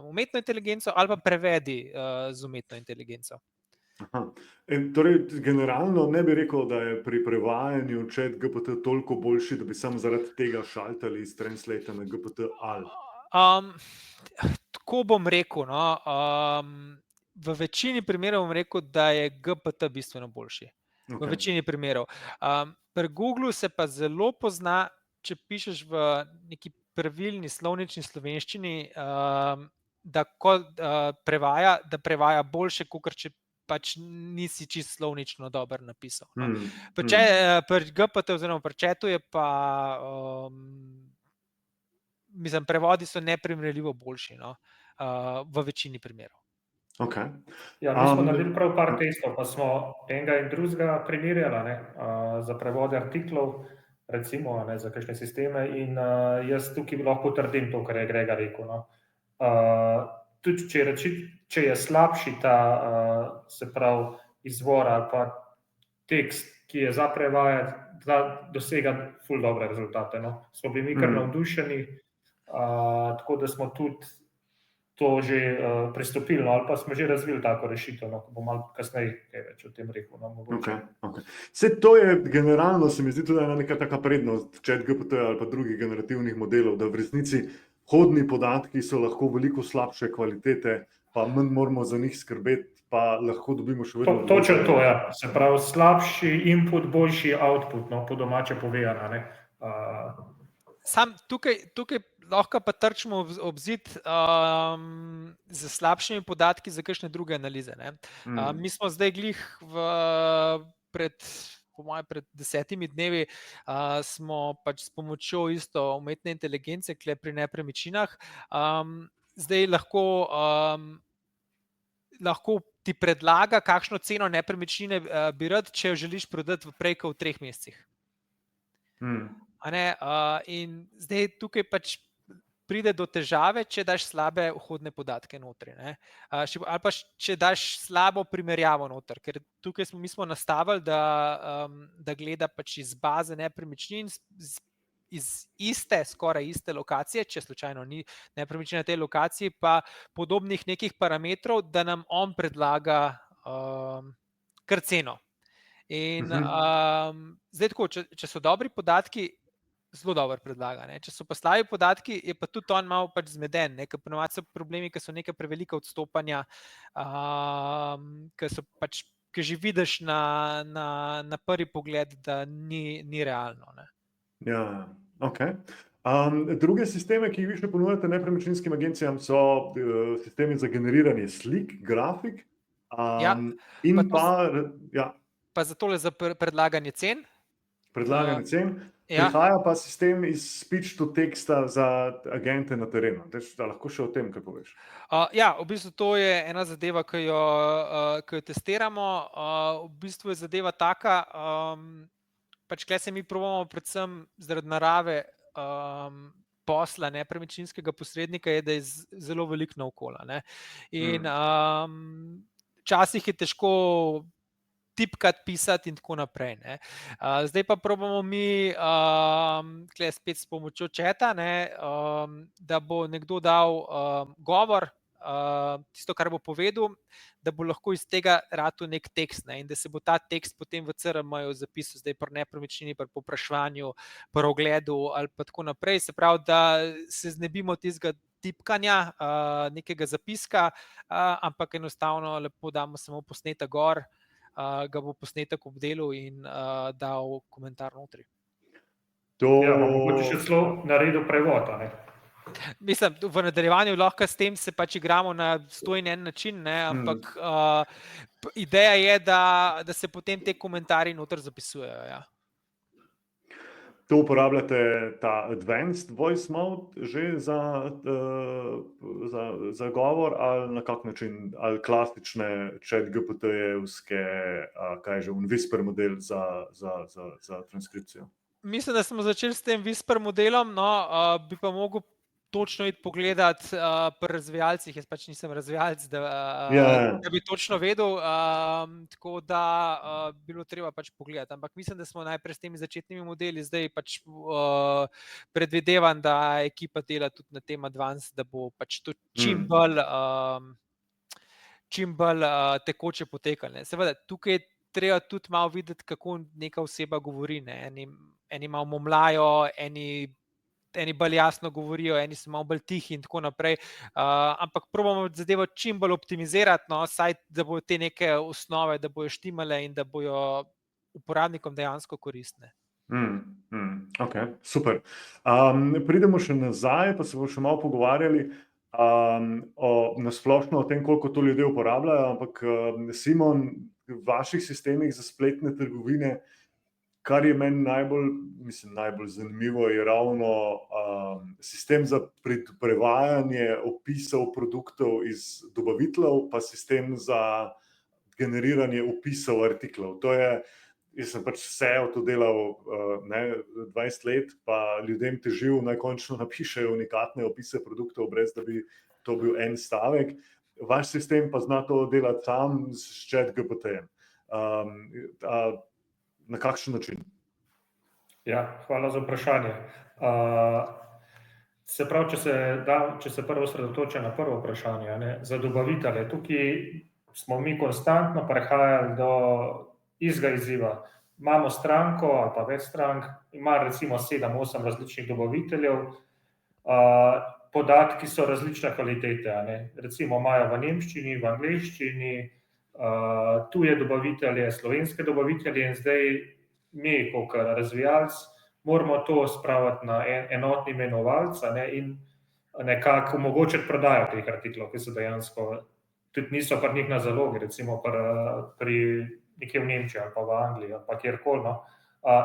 B: umetno inteligenco ali pa prevedi z umetno inteligenco.
A: Torej, generalno ne bi rekel, da je pri prevajanju ChatGPT toliko boljši, da bi samo zaradi tega šaltali iz Translate na GPT ali?
B: Tako bom rekel. No, v večini primerov bom rekel, da je GPT bistveno boljši. V
A: Okay.
B: večini primerov. Pri Googlu se pa zelo pozna, če pišeš v neki pravilni slovnični slovenščini, da prevaja boljše, kot če pač nisi čisto slovnično dobro napisal. No. Pri GPT oziroma pri chatu je pa, mislim, prevodi so neprimerljivo boljši, no, v večini primerov.
A: Okay.
C: Ja, mi smo naredili prav par testov, pa smo enega in drugega primerjali, za prevode artiklov, recimo, za kakšne sisteme, in jaz tukaj lahko trdim to, kar je Grega rekel. No. Tudi če je slabši ta, se pravi, izvor ali pa tekst, ki je za prevajati, da dosega ful dobre rezultate. No. Smo bili mi kar navdušeni, tako da smo tudi to že pristopili, no, ali pa smo že razvili tako rešitev, no, ko bom malo kasneje kaj več o tem rekel. No,
A: okay. Vse to je generalno, se mi zdi tudi neka taka prednost ChatGPT ali pa drugih generativnih modelov, da v resnici vhodni podatki so lahko veliko slabše kvalitete, pa manj moramo za njih skrbeti, pa lahko dobimo še vedno...
C: Točno to, ja. Se pravi, slabši input, boljši output, no, po domače povedano, ne.
B: Sam tukaj lahko pa trčimo ob zid z slabšimi podatki za kakšne druge analize. Ne. Mi smo zdaj glih po mojem pred 10 dnevi smo pač s pomočjo isto umetne inteligence pri nepremičninah. Zdaj lahko ti predlaga, kakšno ceno nepremičnine bi rad, če jo želiš prodati prej kot v 3 mesecih. In zdaj tukaj pač pride do težave, če daš slabe vhodne podatke notri. Ali pa če daš slabo primerjavo noter, ker tukaj mi smo nastavili, da gleda pač iz baze nepremičnin, iz skoraj iste lokacije, če slučajno ni nepremičnina na tej lokaciji, pa podobnih nekih parametrov, da nam on predlaga kar ceno. In zdaj tako, če so dobri podatki, zelo dobro predlaga. Ne. Če so pa slabi podatki, je pa tudi on malo pač zmeden, ker ponovadi so problemi, ker so neka prevelika odstopanja, ki že vidiš na prvi pogled, da ni realno. Ne.
A: Ja, ok. Druge sisteme, ki jih vi še ponujate nepremičninskim agencijam, so sistemi za generiranje slik, grafik, in
B: pa za tole za predlaganje cen.
A: Predlaganje cen. Prihaja pa sistem iz speech to teksta za agente na terenu. Da lahko še o tem, kaj poveš?
B: Ja, v bistvu to je ena zadeva, ki jo testiramo. V bistvu je zadeva taka, pač tukaj se mi probamo predvsem zaradi narave posla nepremičninskega posrednika, je, da je zelo veliko naokolo. In včasih je težko tipkati, pisati in tako naprej. Ne. Zdaj pa probamo mi tukaj spet s pomočjo chata, da bo nekdo dal govor, tisto, kar bo povedal, da bo lahko iz tega ratal nek tekst, in da se bo ta tekst potem v CRM-ju zapisal, zdaj pri nepremičnini, pri povpraševanju, pri ogledu ali pa tako naprej. Se pravi, da se znebimo tistega tipkanja, nekega zapiska, ampak enostavno lepo damo samo posnetek gor, ga bo posnetek obdelal in dal komentar notri.
C: Ja, mogoče še celo naredil prevod, ne?
B: Mislim, v nadaljevanju lahko s tem se pač igramo na 101 način, ampak ideja je, da se potem te komentarji noter zapisujejo. Ja.
A: To uporabljate ta advanced voice mode že za govor ali na kak način, ali klasične ChatGPT-jevske, kaj že, Whisper model za transkripcijo? Mislim,
B: da smo začeli s tem Whisper modelom, bi pa mogel točno iti pogledati pri razvijalcih, jaz pač nisem razvijalc, da bi točno vedel, tako da bilo treba pač pogledati. Ampak mislim, da smo najprej s temi začetnimi modeli, zdaj pač predvidevam, da ekipa dela tudi na tem advanced, da bo pač to čim bolj tekoče potekalo. Seveda, tukaj je treba tudi malo videti, kako neka oseba govori. Eni malo momlajo, eni eni bolj jasno govorijo, eni so malo bolj tihi in tako naprej, ampak probamo zadevo čim bolj optimizirati, no, saj da bojo te neke osnove, da bojo štimale in da bojo uporabnikom dejansko koristne.
A: Ok, super. Pridemo še nazaj, pa se bomo še malo pogovarjali nasplošno o tem, koliko to ljudje uporabljajo, ampak Simon, v vaših sistemih za spletne trgovine, kar je meni najbolj zanimivo, je ravno sistem za prevajanje opisov produktov iz dobaviteljev, pa sistem za generiranje opisov artiklov. Jaz sem pač SEO to delal 20 let, pa ljudem težil, naj končno napišejo unikatne opise produktov, brez da bi to bil en stavek. Vaš sistem pa zna to delati sam s ChatGPT-jem. Na kakšen način?
C: Ja, hvala za vprašanje. Se pravi, če se prvo osredotoča na prvo vprašanje, za dobavitelje, tukaj smo mi konstantno prehajali do istega izziva. Imamo stranko ali pa več strank, ima recimo 7-8 različnih dobaviteljev, podatki so različne kvalitete, recimo imajo v nemščini, v angleščini, tuje dobavitelje, slovenske dobavitelje in zdaj mi, kot razvijalec, moramo to spraviti na enotni imenovalec in nekako omogočiti prodajo teh artiklov, ki so dejansko tudi niso pri njih na zalogi, recimo pri nekje v Nemčiji ali pa v Angliji ali pa kjerkoli.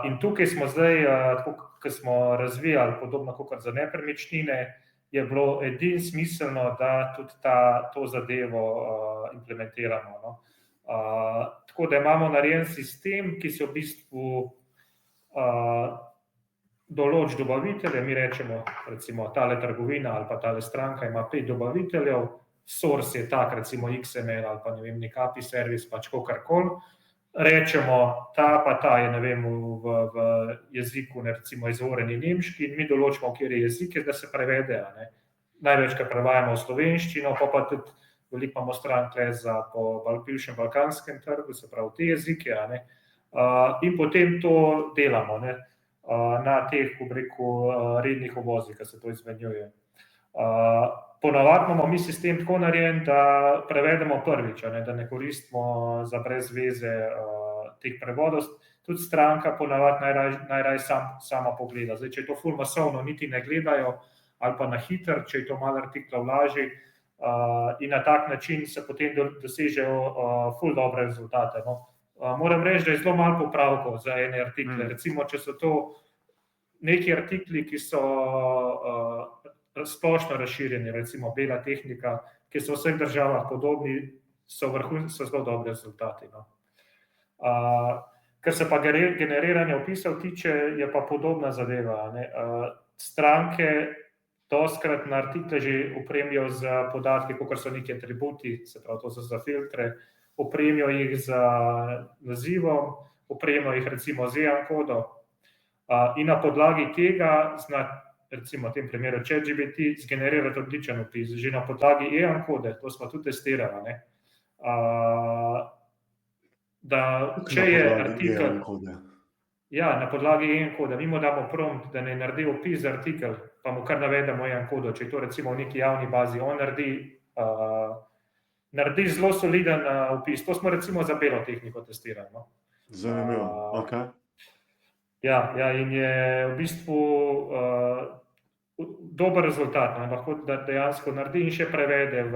C: In tukaj smo zdaj, ko smo razvijali podobno kot za nepremičnine, je bilo edino smiselno, da tudi to zadevo implementiramo. Tako da imamo narejen sistem, ki se v bistvu določi dobavitelje, mi rečemo, recimo tale trgovina ali pa tale stranka ima 5 dobaviteljev, source je tak, recimo XML ali pa nek API servis, pač kakorkoli. Rečemo, ta pa ta je, v jeziku, recimo izvoreni nemški, in mi določimo, kjer je jezike, da se prevede. Največkrat prevajamo v slovenščino, pa tudi veliko imamo strank po bivšem balkanskem trgu, se pravi te jezike, in potem to delamo na teh, ko bi rekel, rednih uvozih, ki se to izmenjuje. Ponavadi imamo mi sistem tako narejen, da prevedemo prvič, da ne koristimo za brez veze teh prevodov. Tudi stranka ponavadi najraje sama pogleda. Zdaj, če je to ful masovno, niti ne gledajo, ali pa na hiter, če je to malo artiklov lažji, in na tak način se potem dosežejo ful dobre rezultate. Moram reči, da je zelo malo popravkov za ene artikle. Recimo, če so to neki artikli, ki so splošno razširjeni, recimo bela tehnika, ki so v vseh državah podobni, so zelo dobri rezultati. Kar se pa generiranja opisov tiče, je pa podobna zadeva. Stranke dostikrat na artikle že opremijo z podatki, kakor so neki atributi, se pravi, to so za filtre, opremijo jih z nazivom, opremijo jih recimo z e-ankodo, in na podlagi tega recimo v tem primeru ChatGPT zgenerirati odličen opis, že na podlagi e-ankode, to smo tudi testirali, da če je artikel... Ja, na podlagi e-ankode, mi mu damo prompt, da ne naredi opis za artikel, pa mu kar navedemo e-ankodo, če je to recimo v neki javni bazi, on naredi zelo soliden opis, to smo recimo za belo tehniko testirali.
A: Zanimivo, ok.
C: Ja, in je v bistvu dober rezultat, lahko dejansko naredi in še prevede v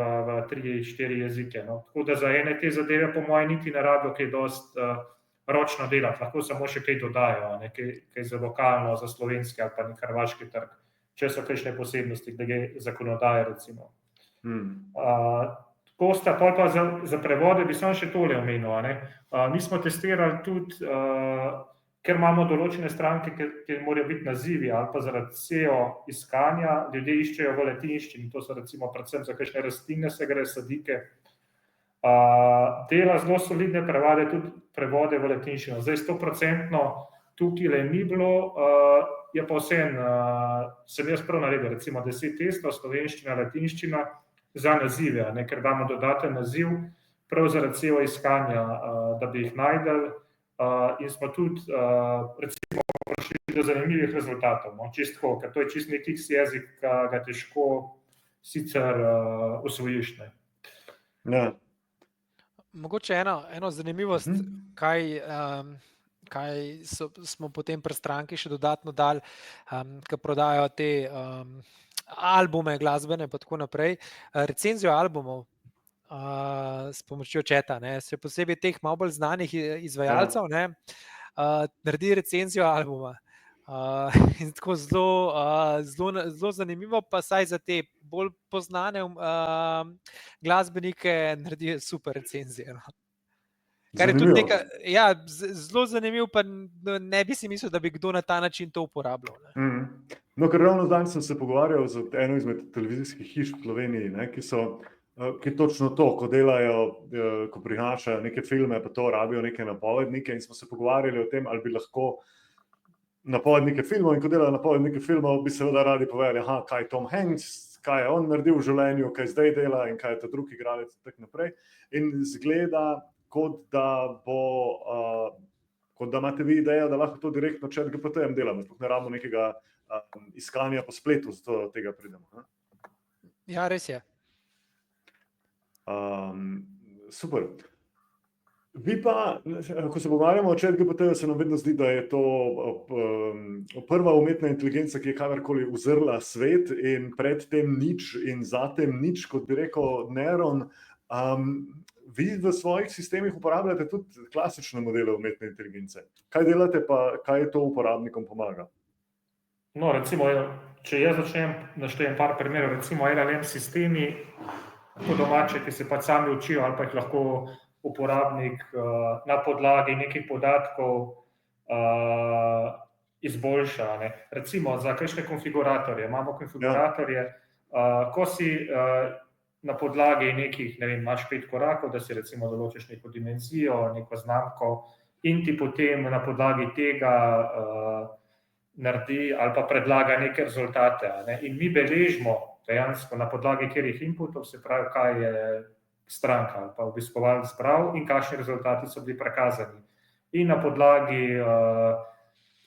C: 3-4 jezike. Tako da za ene te zadeve po moje niti ne rabijo kaj dosti ročno delati, lahko samo še kaj dodajo, kaj za lokalno, za slovenski ali pa nek hrvaški trg, če so kakšne posebnosti, glede zakonodaje recimo. Posta, pol pa za prevode bi samo še tole omenil. Mi smo testirali tudi, ker imamo določene stranke, ki morajo biti nazivi ali pa zaradi SEO iskanja, ljudje iščejo v latinščini, to so recimo predvsem za kakšne rastline, se gre sadike. Dela zelo solidne prevode v latinščino. Zdaj 100% tukaj ni bilo, je pa vseeno, sem jaz prav naredil, recimo 10 testov, slovenščina, latinščina, za nazive, ker damo dodaten naziv, prav zaradi SEO iskanja, da bi jih najdel. In smo tudi, recimo, prišli do zanimivih rezultatov. No? Čistko, ker to je čist nek X jezik, ki ga težko sicer usvojiš. Ne?
A: Ja.
B: Mogoče eno zanimivost, kaj smo potem pri stranki še dodatno dali, ki prodajajo te albume glasbene pa tako naprej, recenzijo albumov s pomočjo četa, ne, še posebej teh malo bolj znanih izvajalcev, ne, naredi recenzijo albuma. In tako zelo zanimivo, pa saj za te bolj poznane glasbenike naredi super recenzije. No. Kar je tudi nekaj, ja, zelo zanimivo, pa ne bi si mislil, da bi kdo na ta način to uporabljal. Ne.
A: No, ker ravno zdaj sem se pogovarjal z eno izmed televizijskih hiš v Sloveniji, ne, ki točno to, ko delajo, ko prinašajo neke filme, pa to rabijo neke napovednike in smo se pogovarjali o tem, ali bi lahko napovednike filmov in ko delajo napovednike filmov, bi seveda radi povedali, kaj je Tom Hanks, kaj je on naredil v življenju, kaj zdaj dela in kaj je ta drugi igralec in tako naprej. In zgleda, kot da imate vi idejo, da lahko to direktno ChatGPT-jem delamo, sploh ne rabimo nekega iskanja po spletu, zato do tega pridemo. Ne?
B: Ja, res je.
A: Super. Vi pa, ko se pogovarjamo o ChatGPT-ju, se nam vedno zdi, da je to prva umetna inteligenca, ki je kadarkoli uzrla svet in predtem nič in zatem nič, kot bi rekel Neron. Vi v svojih sistemih uporabljate tudi klasične modele umetne inteligence. Kaj delate pa, kaj to uporabnikom pomaga?
C: No, recimo, če jaz naštejem par primerov, recimo LLM sistemi, po domače, ki se pa sami učijo ali pa jih lahko uporabnik na podlagi nekih podatkov izboljša. Ne. Recimo za kakšne konfiguratorje. Imamo konfiguratorje, ko si na podlagi nekih, ne vem, imaš 5 korakov, da si recimo določiš neko dimenzijo, neko znamko in ti potem na podlagi tega naredi ali pa predlaga neke rezultate. Ne. In mi beležimo dejansko na podlagi katerih inputov, se pravi, kaj je stranka ali pa obiskovalec bral in kakšni rezultati so bili prikazani. In na podlagi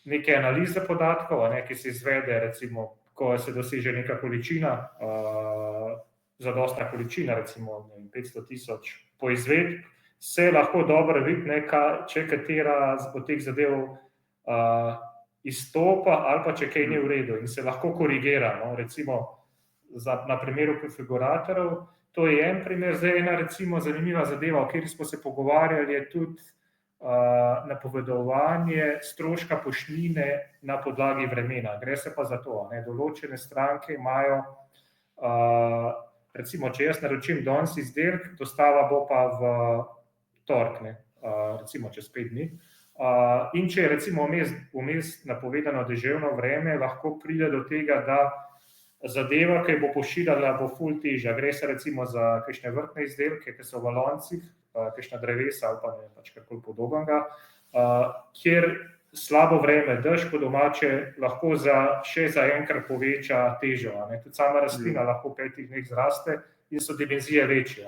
C: neke analize podatkov, ki se izvede, recimo, ko se doseže neka količina, zadostna količina, recimo 500,000 poizvedb, se lahko dobro vidi, če katera od teh zadev izstopa ali pa če kaj ni v redu in se lahko korigira. No? Recimo na primeru konfiguratorov, to je en primer. Zdaj ena recimo zanimiva zadeva, o kateri smo se pogovarjali, je tudi napovedovanje stroška poštnine na podlagi vremena. Gre se pa za to, določene stranke imajo, recimo, če jaz naročim danes izdelek, dostava bo pa v torek, recimo čez 5 dni. In če je recimo vmes napovedano deževno vreme, lahko pride do tega, da zadeva, ki bo pošiljala, bo ful težja. Gre se recimo za kakšne vrtne izdelke, ki so v loncih, kakšna drevesa ali pa ne, pač karkoli podobnega, kjer slabo vreme, dež po domače, lahko še za enkrat poveča težo. Tudi sama rastlina lahko v 5 dneh zraste in so dimenzije večje.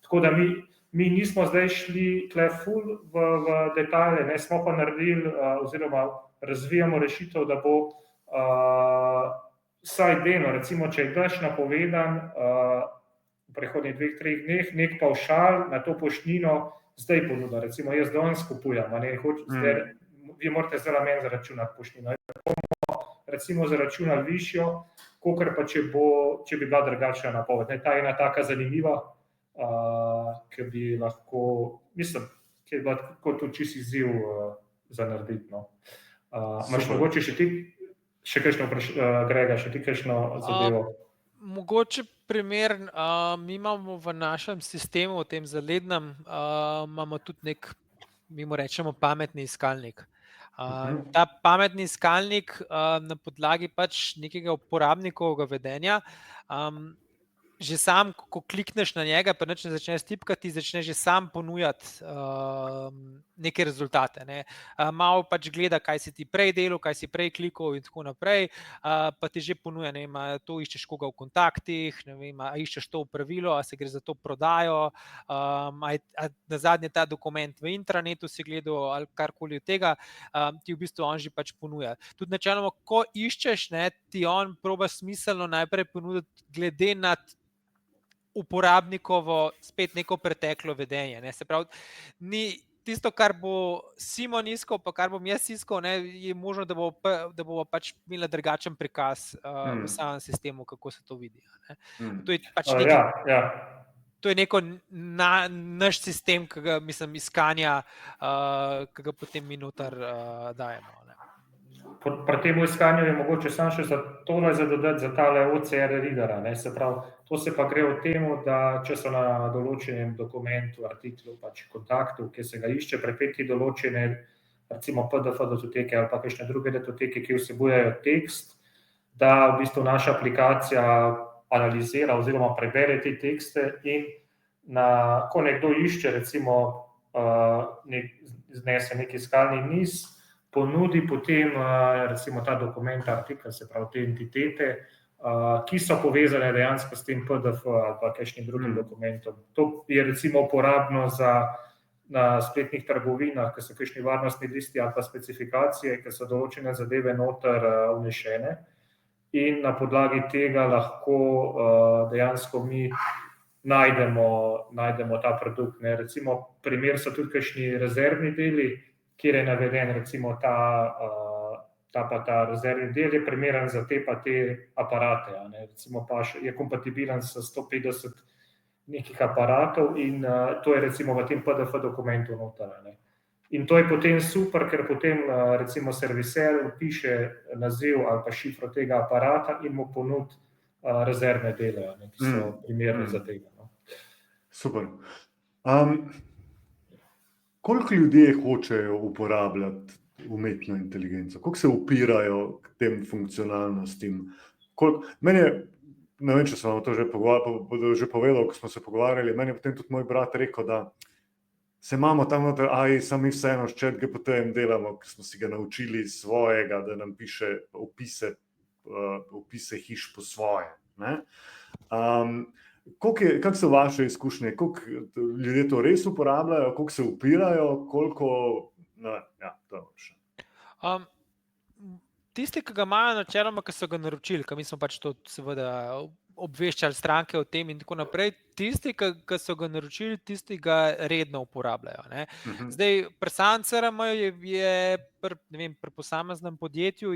C: Tako da mi nismo zdaj šli tle ful v detalje, smo pa naredili oziroma razvijamo rešitev, da bo vsaj delno, recimo, če je dež napovedan v prihodnjih 2-3 dneh, nek pavšal na to poštnino zdaj ponuda. Recimo, jaz danes kupujem, vi morate zdaj meni zaračunati poštnino. Bomo recimo zaračunali višjo, kakor pa če bi bila drugačna napoved. Ta je ena taka zanimiva, ki bi lahko, mislim, ki je bila kot čist izziv za narediti. Imaš mogoče še kakšno Grega, še ti kakšno zadevo?
B: Mogoče primer, mi imamo v našem sistemu, v tem zalednem, imamo tudi nek, mi mu rečemo, pametni iskalnik. Ta pametni iskalnik na podlagi pač nekega uporabnikovega vedenja že sam, ko klikneš na njega, pa nič ne začneš tipkati, začne že sam ponujati neke rezultate. Ne. Malo pač gleda, kaj si ti prej delal, kaj si prej klikal in tako naprej, pa ti že ponuja, ne vem, to iščeš koga v kontaktih, ne vem, a iščeš to pravilo, a se gre za to prodajo, a na zadnje ta dokument v intranetu si gledal ali karkoli od tega, ti v bistvu on že pač ponuja. Tudi načeloma, ko iščeš, ne, ti on proba smiselno najprej ponuditi glede na uporabnikovo spet neko preteklo vedenje. Ne. Se pravi, ni tisto, kar bo Simon iskal, pa kar bom jaz iskal, ne, je možno, da bo pač imela drugačen prikaz v samem sistemu, kako se to vidi. Ne. To je pač to je neko naš sistem, ki ga, mislim, iskanja, ki ga potem mi noter dajemo. Ne.
C: Pri tem iskanju je mogoče samo še za tole zadodati za tale OCR rigara. Se pravi, to se pa gre v tem, da če so na določenem dokumentu, artiklu, pač kontaktu, ki se ga išče, prepeti določene, recimo PDF datoteke ali pa kakšne druge datoteke, ki vsebujejo tekst, da v bistvu naša aplikacija analizira oziroma prebere te tekste in ko nekdo išče, recimo znese nek iskalni niz, ponudi potem recimo ta dokument, artikel, se pravi te entitete, ki so povezane dejansko s tem PDF ali pa kakšnim drugim dokumentom. To je recimo uporabno na spletnih trgovinah, ki so kakšni varnostni listi ali pa specifikacije, ki so določene zadeve noter vnešene in na podlagi tega lahko dejansko mi najdemo ta produkt. Ne. Recimo primer so tudi kakšni rezervni deli, kjer je naveden recimo ta rezervni del je primeren za te pa te aparate. Ne. Recimo pa je kompatibilen s 150 nekih aparatov in to je recimo v tem PDF dokumentu noter. Ne. In to je potem super, ker potem recimo serviser piše naziv ali pa šifro tega aparata in mu ponudi rezervne dele, ne, ki so primerni za tega. No.
A: Super. Koliko ljudje hočejo uporabljati umetno inteligenco? Koliko se upirajo k tem funkcionalnostim? Meni je, ne vem, če sem vam to že povedal, ko smo se pogovarjali, meni je potem tudi moj brat rekel, da se imamo tam noter, sami vseeno s ChatGPT-jem delamo, ker smo si ga naučili svojega, da nam piše opise hiš po svoje. Ne? Kako so vaše izkušnje, koliko ljudje to res uporabljajo, koliko se upirajo, koliko... to je še.
B: Tisti, ki ga imajo načeloma, ki so ga naročili, ki mi smo pač to seveda obveščali stranke o tem in tako naprej, tisti, ki so ga naročili, tisti ga redno uporabljajo. Ne. Zdaj, pri samem CRM-ju je, ne vem, pri posameznem podjetju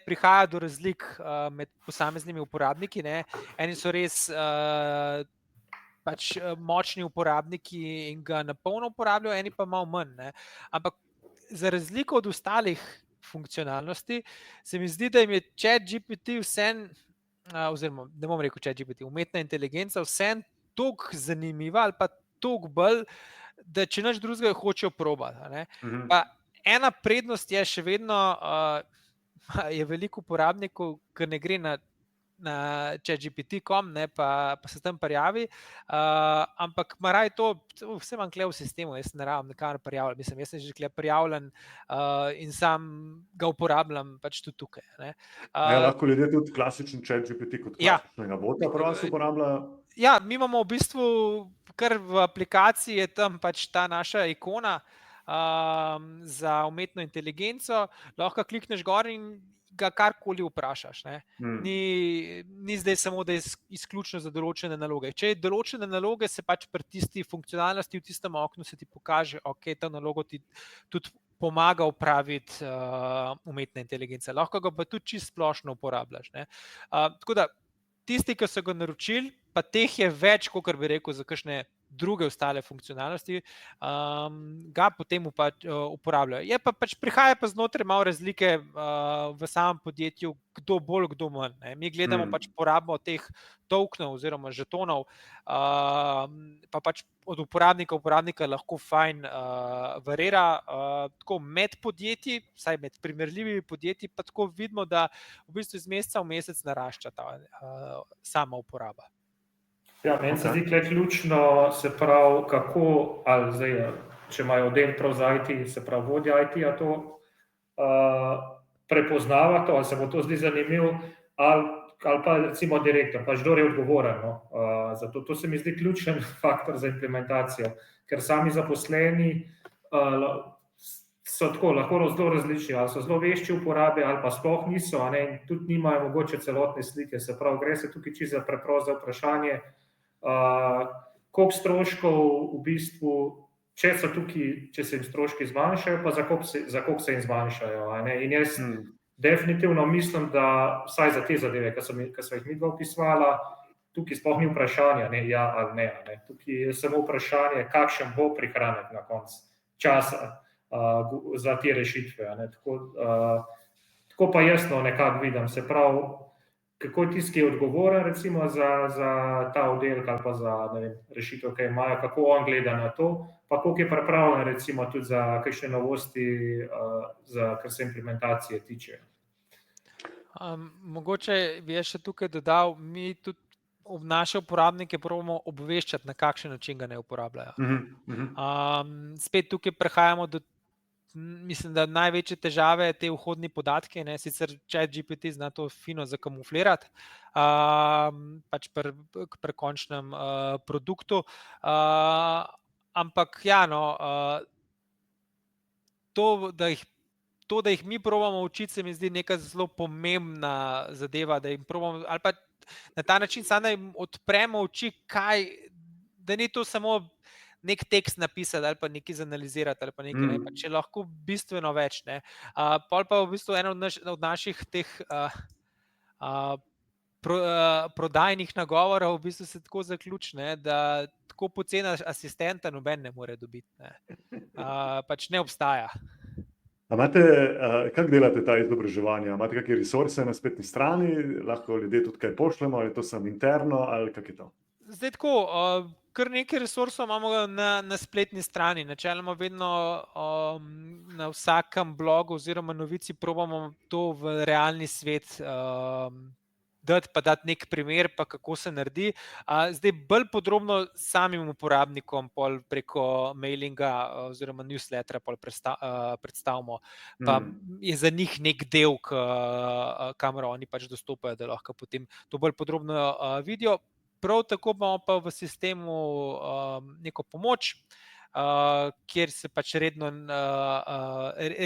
B: prihaja do razlik med posameznimi uporabniki. Ne. Eni so res pač močni uporabniki in ga na polno uporabljajo, eni pa malo manj. Ne. Ampak za razliko od ostalih funkcionalnosti, se mi zdi, da jim je ChatGPT vseeno, oziroma ne bom rekel ChatGPT, umetna inteligenca vseeno toliko zanimiva ali pa toliko bolj, da če nič drugega hočejo probati. Pa ena prednost je še vedno, je veliko uporabnikov, ki ne gre na ChatGPT.com, pa se tam prijavi, ampak ima raje to, vse imam tukaj v sistemu, jaz ne rabim nekaj prijavljati, mislim, jaz sem že tukaj prijavljen in sam ga uporabljam pač tudi tukaj. Ne.
A: Lahko ljudje tudi klasičen ChatGPT kot klasičnega bota pri vas uporabljajo?
B: Ja, mi imamo v bistvu, kar v aplikaciji je tam pač ta naša ikona za umetno inteligenco, lahko klikneš gor in ga karkoli vprašaš. Ne. Ni zdaj samo, da je izključno za določene naloge. Če je določene naloge, se pač pri tisti funkcionalnosti v tistem oknu se ti pokaže, ta nalogo ti tudi pomaga upraviti umetna inteligenca. Lahko ga pa tudi čisto splošno uporabljaš. Ne. Tako da, tisti, ki so ga naročili, pa teh je več, kakor bi rekel, za kakšne druge ostale funkcionalnosti, ga potem uporabljajo. Je pa pač prihaja pa znotraj malo razlike v samem podjetju, kdo bolj, kdo manj. Ne. Mi gledamo pač porabo teh tokenov oziroma žetonov, pa pač od uporabnika lahko fajn varira tako med podjetji, vsaj med primerljivimi podjetji, pa tako vidimo, da v bistvu iz meseca v mesec narašča ta sama uporaba.
C: Ja, meni se zdi ključno, se pravi, kako, ali zdaj, če imajo del prav za IT, se pravi, vodja IT-ja to prepoznava to, ali se mu to zdi zanimivo, ali pa recimo direktor, pač kdo je odgovoren. Zato to se mi zdi ključen faktor za implementacijo, ker sami zaposleni so tako lahko zelo različni, ali so zelo vešči uporabe, ali pa sploh niso, in tudi nimajo mogoče celotne slike. Se pravi, gre se tukaj čisto za preprosto vprašanje, koliko stroškov v bistvu, če so tukaj, če se jim stroški zmanjšajo, pa za koliko se jim zmanjšajo. In jaz definitivno mislim, da vsaj za te zadeve, ki so jih midva opisovala, tukaj sploh ni vprašanja, ja ali ne. Tukaj je samo vprašanje, kakšen bo prihranek na koncu časa za te rešitve. Tako pa jasno nekako vidim, se pravi, kako je tisti, ki je odgovoren recimo za ta oddelek ali pa za rešitev, ki imajo, kako on gleda na to, pa koliko je pripravljen recimo tudi za kakšne novosti, kar se implementacije tiče.
B: Mogoče bi jaz še tukaj dodal, mi tudi naše uporabnike probamo obveščati, na kakšen način ga ne uporabljajo. Spet tukaj prehajamo do, mislim, da največje težave te vhodni podatki, sicer ChatGPT zna to fino zakamuflirati, pač pri končnem produktu, ampak ja, to, da jih mi probamo učiti, se mi zdi neka zelo pomembna zadeva, da jim probamo, ali pa na ta način samo da jim odpremo oči, da ni to samo nek tekst napisati ali pa nekaj zanalizirati ali pa nekaj, pa če lahko bistveno več. Pol pa v bistvu eno od naših teh prodajnih nagovorov v bistvu se tako zaključi, da tako poceni asistenta noben ne more dobiti. Pač ne obstaja.
A: Kako delate ta izobraževanja? Imate kakšne resurse na spletni strani, lahko ljudje tudi kaj pošljemo, ali je to samo interno, ali kako je to?
B: Zdaj tako, kar nekaj resursov imamo na spletni strani. Načeloma vedno na vsakem blogu oziroma novici probamo to v realni svet dati, pa dati nek primer, pa kako se naredi. Zdaj bolj podrobno samim uporabnikom pol preko mailinga oziroma newslettera pol predstavimo. Pa je za njih nek del, kamor oni pač dostopajo, da lahko potem to bolj podrobno vidijo. Prav tako imamo pa v sistemu neko pomoč, kjer se pač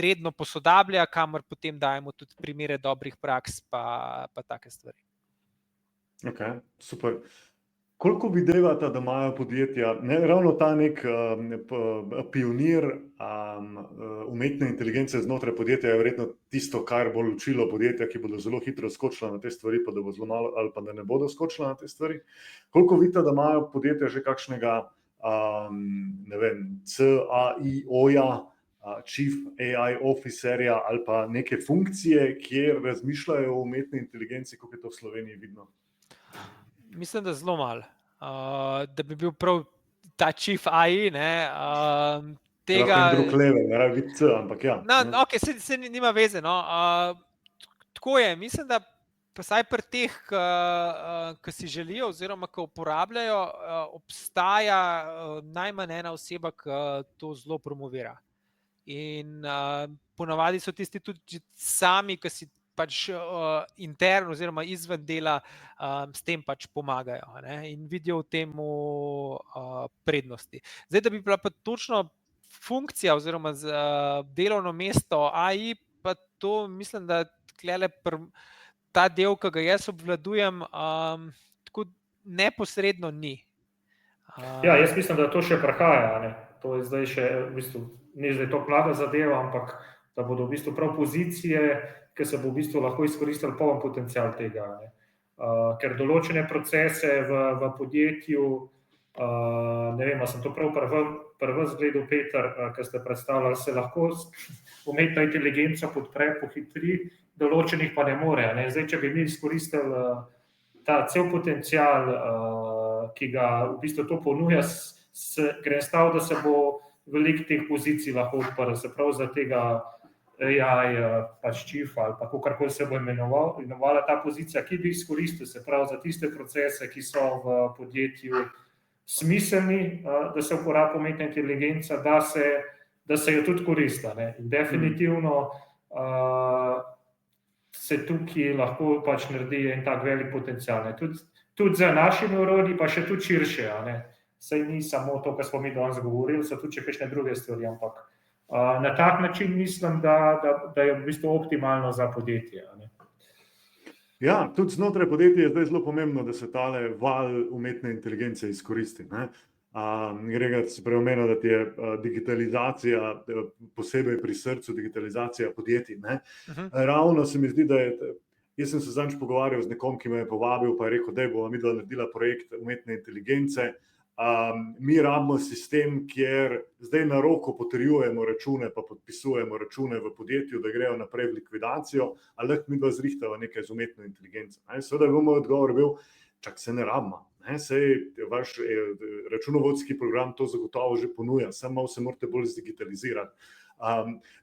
B: redno posodablja, kamor potem dajemo tudi primere dobrih praks pa take stvari.
A: Ok, super. Koliko videvate, da imajo podjetja, ravno ta nek pionir umetne inteligence znotraj podjetja je verjetno tisto, kar bo ločilo podjetja, ki bodo zelo hitro skočila na te stvari, pa da bo zelo malo ali pa da ne bodo skočila na te stvari. Koliko vidite, da imajo podjetja že kakšnega, CAIO-ja, Chief AI Officerja ali pa neke funkcije, kjer razmišljajo o umetni inteligenci, koliko je to v Sloveniji vidno?
B: Mislim, da zelo malo. Da bi bil prav ta Chief AI, tega...
A: Lahko drug level, ne rabi biti C, ampak ja.
B: Ok, se nima veze. Tako je, mislim, da vsaj pri teh, ki si želijo oziroma ki uporabljajo, obstaja najmanj ena oseba, ki to zelo promovira. In ponavadi so tisti tudi sami, ki si pač interno oziroma izven dela s tem pač pomagajo in vidijo v tem prednosti. Zdaj, da bi bila pa točno funkcija oziroma delovno mesto AI, pa to mislim, da ta del, ki ga jaz obvladujem, tako neposredno ni.
C: Ja, jaz mislim, da to še prihaja. To je zdaj še, v bistvu, ni zdaj to mlada zadeva, ampak da bodo v bistvu prav pozicije, ki se bo v bistvu lahko izkoristili poln potencial tega. Ker določene procese v podjetju, ne vem, sem to prav pri vas gledal, Peter, ki ste predstavljali, se lahko umetna inteligenca podpre, pohitri, določenih pa ne more. Zdaj, če bi mi izkoristili ta cel potencial, ki ga v bistvu to ponuja, gre stav, da se bo veliko teh pozicij lahko odprlo, se prav za tega AI, pač chief ali pa kakorkoli se bo imenovala ta pozicija, ki bi izkoristil se prav za tiste procese, ki so v podjetju smiselni, da se uporablja umetna inteligenca, da se jo tudi koristi. In definitivno se tukaj lahko pač naredi en tak velik potencial. Tudi za našimi orodji, pa še tudi širše. Saj ni samo to, kar smo mi danes govorili, so tudi še kakšne druge stvari, ampak na tak način mislim, da je v bistvu optimalno za podjetje.
A: Ja, tudi znotraj podjetja je zdaj zelo pomembno, da se tale val umetne inteligence izkoristi. Gregor, si prej omenil, da ti je digitalizacija, posebej pri srcu digitalizacija podjetij. Ravno se mi zdi, da je, jaz sem se zadnjič pogovarjal z nekom, ki me je povabil, pa je rekel, da bomo midva naredila projekt umetne inteligence. Mi rabimo sistem, kjer zdaj na roko potrjujemo račune, pa podpisujemo račune v podjetju, da grejo naprej v likvidacijo, ali lahko midva zrihtava nekaj z umetno inteligenco. Seveda bi moj odgovor bil, čak se ne rabimo. Sej vaš računovodski program to zagotovo že ponuja, samo se morate bolj zdigitalizirati.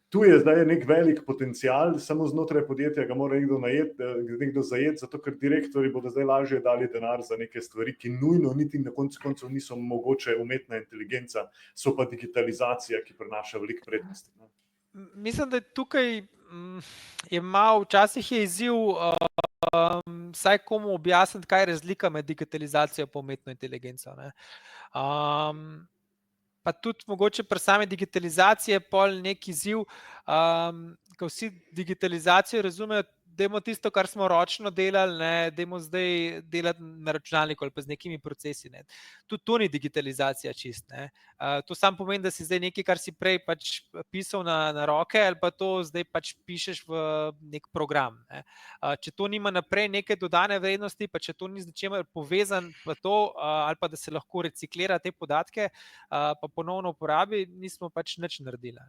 A: Tu je zdaj nek velik potencial, samo znotraj podjetja ga mora nekdo zajeti, zato ker direktorji bodo zdaj lažje dali denar za neke stvari, ki nujno niti na koncu koncev niso mogoče umetna inteligenca, so pa digitalizacija, ki prinaša veliko prednosti.
B: Mislim, da tukaj je malo, včasih je izziv vsaj komu objasniti, kaj je razlika med digitalizacijo in umetno inteligenco. Pa tudi mogoče pri sami digitalizaciji je pol nek izziv, ko vsi digitalizacijo razumejo, dajmo tisto, kar smo ročno delali, dajmo zdaj delati na računalniku ali pa z nekimi procesi. Tudi to ni digitalizacija čist. To samo pomeni, da si zdaj nekaj, kar si prej pač pisal na roke, ali pa to zdaj pač pišeš v nek program. Če to nima naprej neke dodane vrednosti, pa če to ni z ničemer povezan pa to, ali pa da se lahko reciklira te podatke, pa ponovno uporabi, nismo pač nič naredili.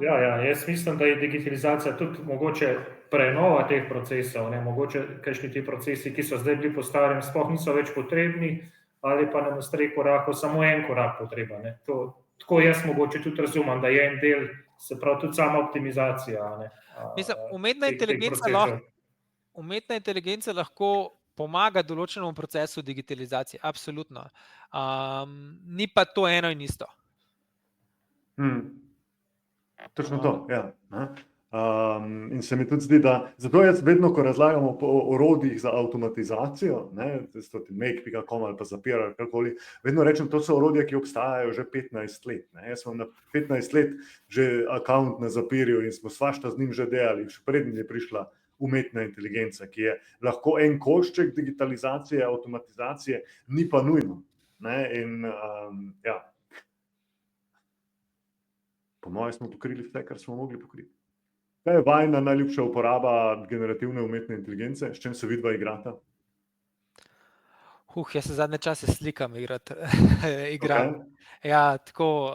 C: Jaz mislim, da je digitalizacija tudi mogoče prenova teh procesov, mogoče kakšni ti procesi, ki so zdaj bili postavljeni, sploh niso več potrebni, ali pa nam s treh korakov samo en korak potreben. Tako jaz mogoče tudi razumem, da je en del, se pravi tudi sama optimizacija.
B: Mislim, umetna inteligenca lahko pomaga določenemu procesu digitalizacije, absolutno. Ni pa to eno in isto.
A: Točno to, ja. In se mi tudi zdi, da zato jaz vedno, ko razlagamo o orodjih za avtomatizacijo, make.com ali pa Zapier ali karkoli, vedno rečem, to so orodja, ki obstajajo že 15 let. Jaz imam na 15 let že account na Zapierju in smo svašta z njim že delali, še prednji je prišla umetna inteligenca, ki je lahko en košček digitalizacije, avtomatizacije, ni pa nujno. In po mojem smo pokrili vse, kar smo mogli pokriti. Kaj je vajna najljubša uporaba generativne umetne inteligence? S čem se vidva igrata?
B: Jaz se zadnje čase slikam igrati.
A: Okay.
B: Ja, tako,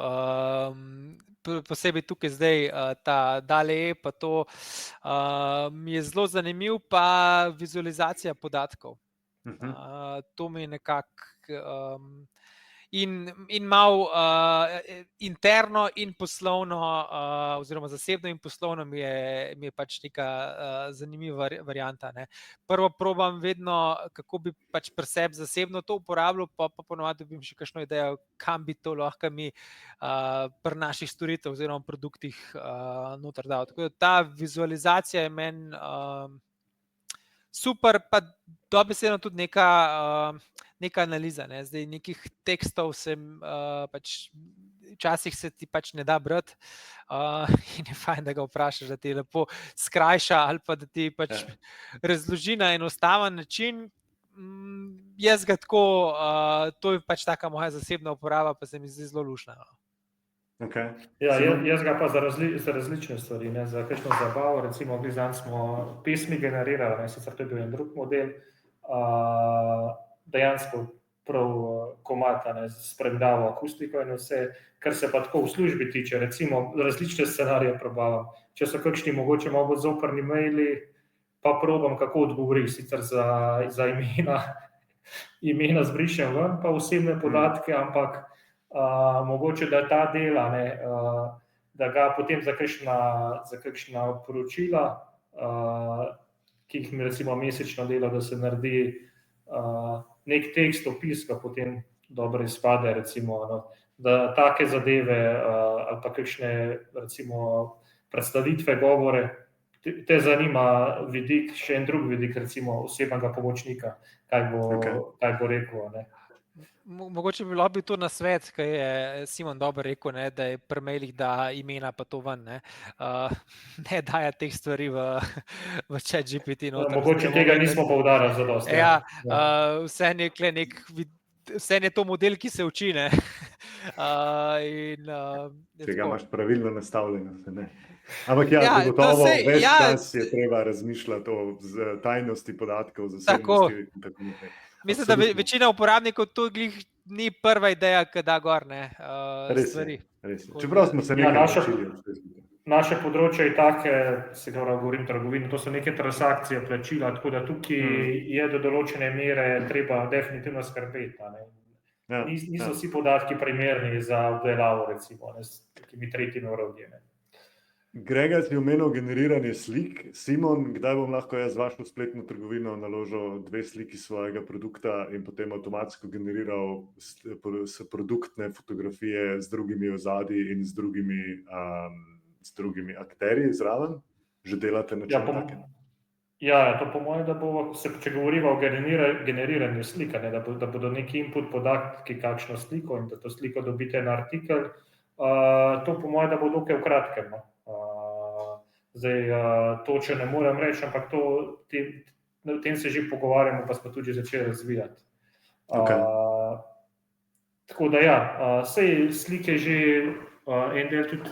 B: posebej tukaj zdaj ta DALL-E, pa to mi je zelo zanimiv, pa vizualizacija podatkov. To mi je nekako in malo interno in poslovno, oziroma zasebno in poslovno mi je pač neka zanimiva varianta. Prvo probam vedno, kako bi pač pri sebi zasebno to uporabljal, pa ponovadi dobim še kakšno idejo, kam bi to lahko mi pri naših storitev oziroma produktih noter dal. Tako da ta vizualizacija je meni super, pa dobesedno tudi neka analiza. Zdaj nekih tekstov pač včasih se ti pač ne da brati in je fajn, da ga vprašaš, da ti lepo skrajša ali pa da ti pač razloži na enostaven način. Jaz ga tako, to je pač taka moja zasebna uporaba, pa se mi zdi zelo luštna.
A: Okay.
C: Jaz ga pa za različne stvari, za kakšno zabavo, recimo glizan smo pesmi generirali, sicer to je bil en drug model, dejansko prav komata, spremljavo akustiko in vse, kar se pa tako v službi tiče, recimo različne scenarije probavam. Če so kakšni mogoče malo bolj zoprni maili, pa probam, kako odgovori, sicer za imena zbrišem ven, pa osebne podatke, ampak mogoče, da ta dela da ga potem za kakšna poročila, ki jih mi recimo mesečno dela, da se naredi nek tekst, opis, ga potem dobro izpade, recimo, no, da take zadeve ali pa kakšne recimo predstavitve, govore, te zanima vidik, še en drug vidik, recimo osebnega pomočnika, kaj bo rekel, ne.
B: Mogoče bi bilo to na svet, kaj je Simon dobro rekel, ne, da je pri mailih da imena pa to ven, ne daja teh stvari v ChatGPT.
C: Mogoče tega nismo poudarjali zadosti.
B: Vse je to model, ki se uči, ne.
A: Tega imaš pravilno nastavljeno, se ne. Ampak zagotovo več čas je treba razmišljati o tajnosti podatkov, zasebnosti in tako naprej.
B: Mislim, da večina uporabnikov to ni prva ideja, ki da gor, ne, stvari.
A: Res je. Čeprav smo se nekaj naučili.
C: Naše področje je take, se govorim trgovino, to so neke transakcije, plačila, tako da tukaj je do določene mere treba definitivno skrbeti. Niso vsi podatki primerni za obdelavo, recimo, s takimi tretjimi orodji.
A: Grega, si omenil generiranje slik. Simon, kdaj bom lahko jaz vašo spletno trgovino naložil 2 sliki svojega produkta in potem avtomatsko generiral produktne fotografije z drugimi ozadji in z drugimi akterji zraven? Že delate na čem takem?
C: Ja, to po mojem, da bo, če govorimo o generiranju slika, da bodo neki input podatki kakšno sliko in da to sliko dobite na artikel, to po mojem, da bo dokaj v kratkem. Zdaj, točno ne morem reči, ampak o tem se že pogovarjamo, pa smo tudi začeli razvijati. Tako da ja, sej slike že en del tudi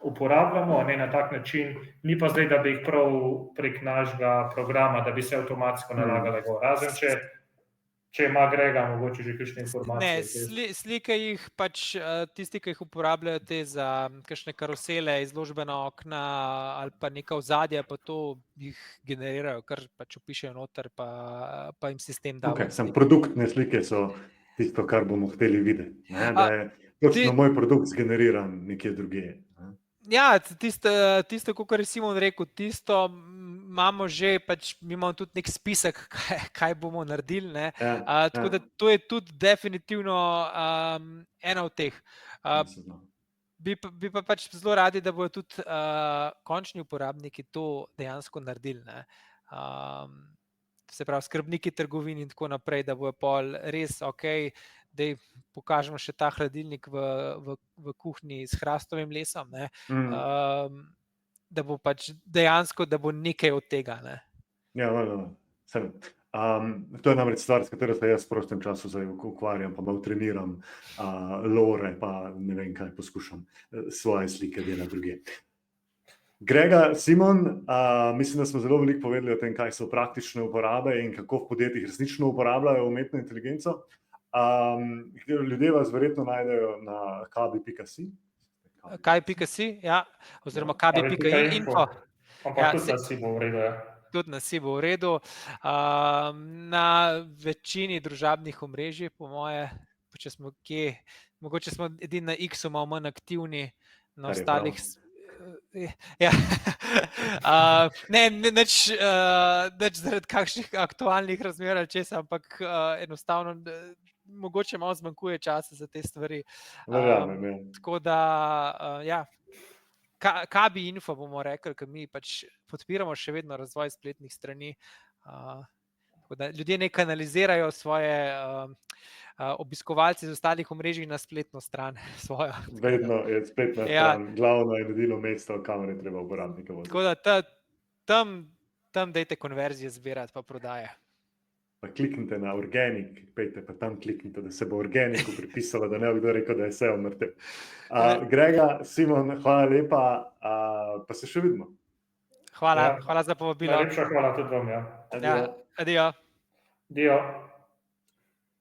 C: uporabljamo, ne na tak način, ni pa zdaj, da bi jih prav prek našega programa, da bi se avtomatsko nalagale gor. Razen če ima Grega mogoče že kakšne informacije.
B: Ne, slike jih pač tisti, ki jih uporabljajo te za kakšne karusele, izložbena okna ali pa neka ozadja, pa to jih generirajo, kar pač opišejo noter, pa jim sistem da.
A: Samo produktne slike so tisto, kar bomo hteli videti, da je točno moj produkt zgeneriran nekje drugje.
B: Ja, tisto, kakor je Simon rekel, tisto imamo že, pač mi imamo tudi nek spisek, kaj bomo naredili, ne. Tako da to je tudi definitivno ena od teh. Bi pa pač zelo radi, da bodo tudi končni uporabniki to dejansko naredili, ne. Se pravi, skrbniki trgovin in tako naprej, da bojo pol res da pokažemo še ta hladilnik v kuhinji s hrastovim lesom, ne, da bo pač dejansko, da bo nekaj od tega, ne.
A: Ja, to je namreč stvar, s katero se jaz v prostem času zdaj ukvarjam, pa malo treniram lore, pa ne vem kaj, poskušam svoje slike delati druge. Grega, Simon, mislim, da smo zelo veliko povedali o tem, kaj so praktične uporabe in kako v podjetjih resnično uporabljajo umetno inteligenco. Ljudje vas verjetno najdejo na kabi.si.
B: Kabi.si, ja, oziroma kabi.info.
C: Ampak tudi na si bo v redu, ja.
B: Tudi na si bo v redu. Na večini družabnih omrežij, po moje, mogoče smo edini na X-u malo manj aktivni, na ostalih. Ja. Ne, nič zaradi kakšnih aktualnih razmer ali česa, ampak enostavno mogoče malo zmanjkuje časa za te stvari. Tako da, ja, Kabi info bomo rekli, ker mi pač podpiramo še vedno razvoj spletnih strani. Tako da ljudje ne kanalizirajo svoje obiskovalce z ostalih omrežij na spletno stran svojo.
A: Vedno je spletna stran glavno in edino mesto, kamor je treba uporabnika voditi.
B: Tako da tam dajte konverzije zbirati pa prodaje.
A: Pa kliknite na organic, pejte pa tam kliknite, da se bo organiku pripisalo, da ne bo kdo rekel, da je SEO mrtev. Grega, Simon, hvala lepa, pa se še vidimo.
B: Hvala za povabilo.
C: Najlepša hvala tudi vam, ja.
B: Adijo.
C: Adijo.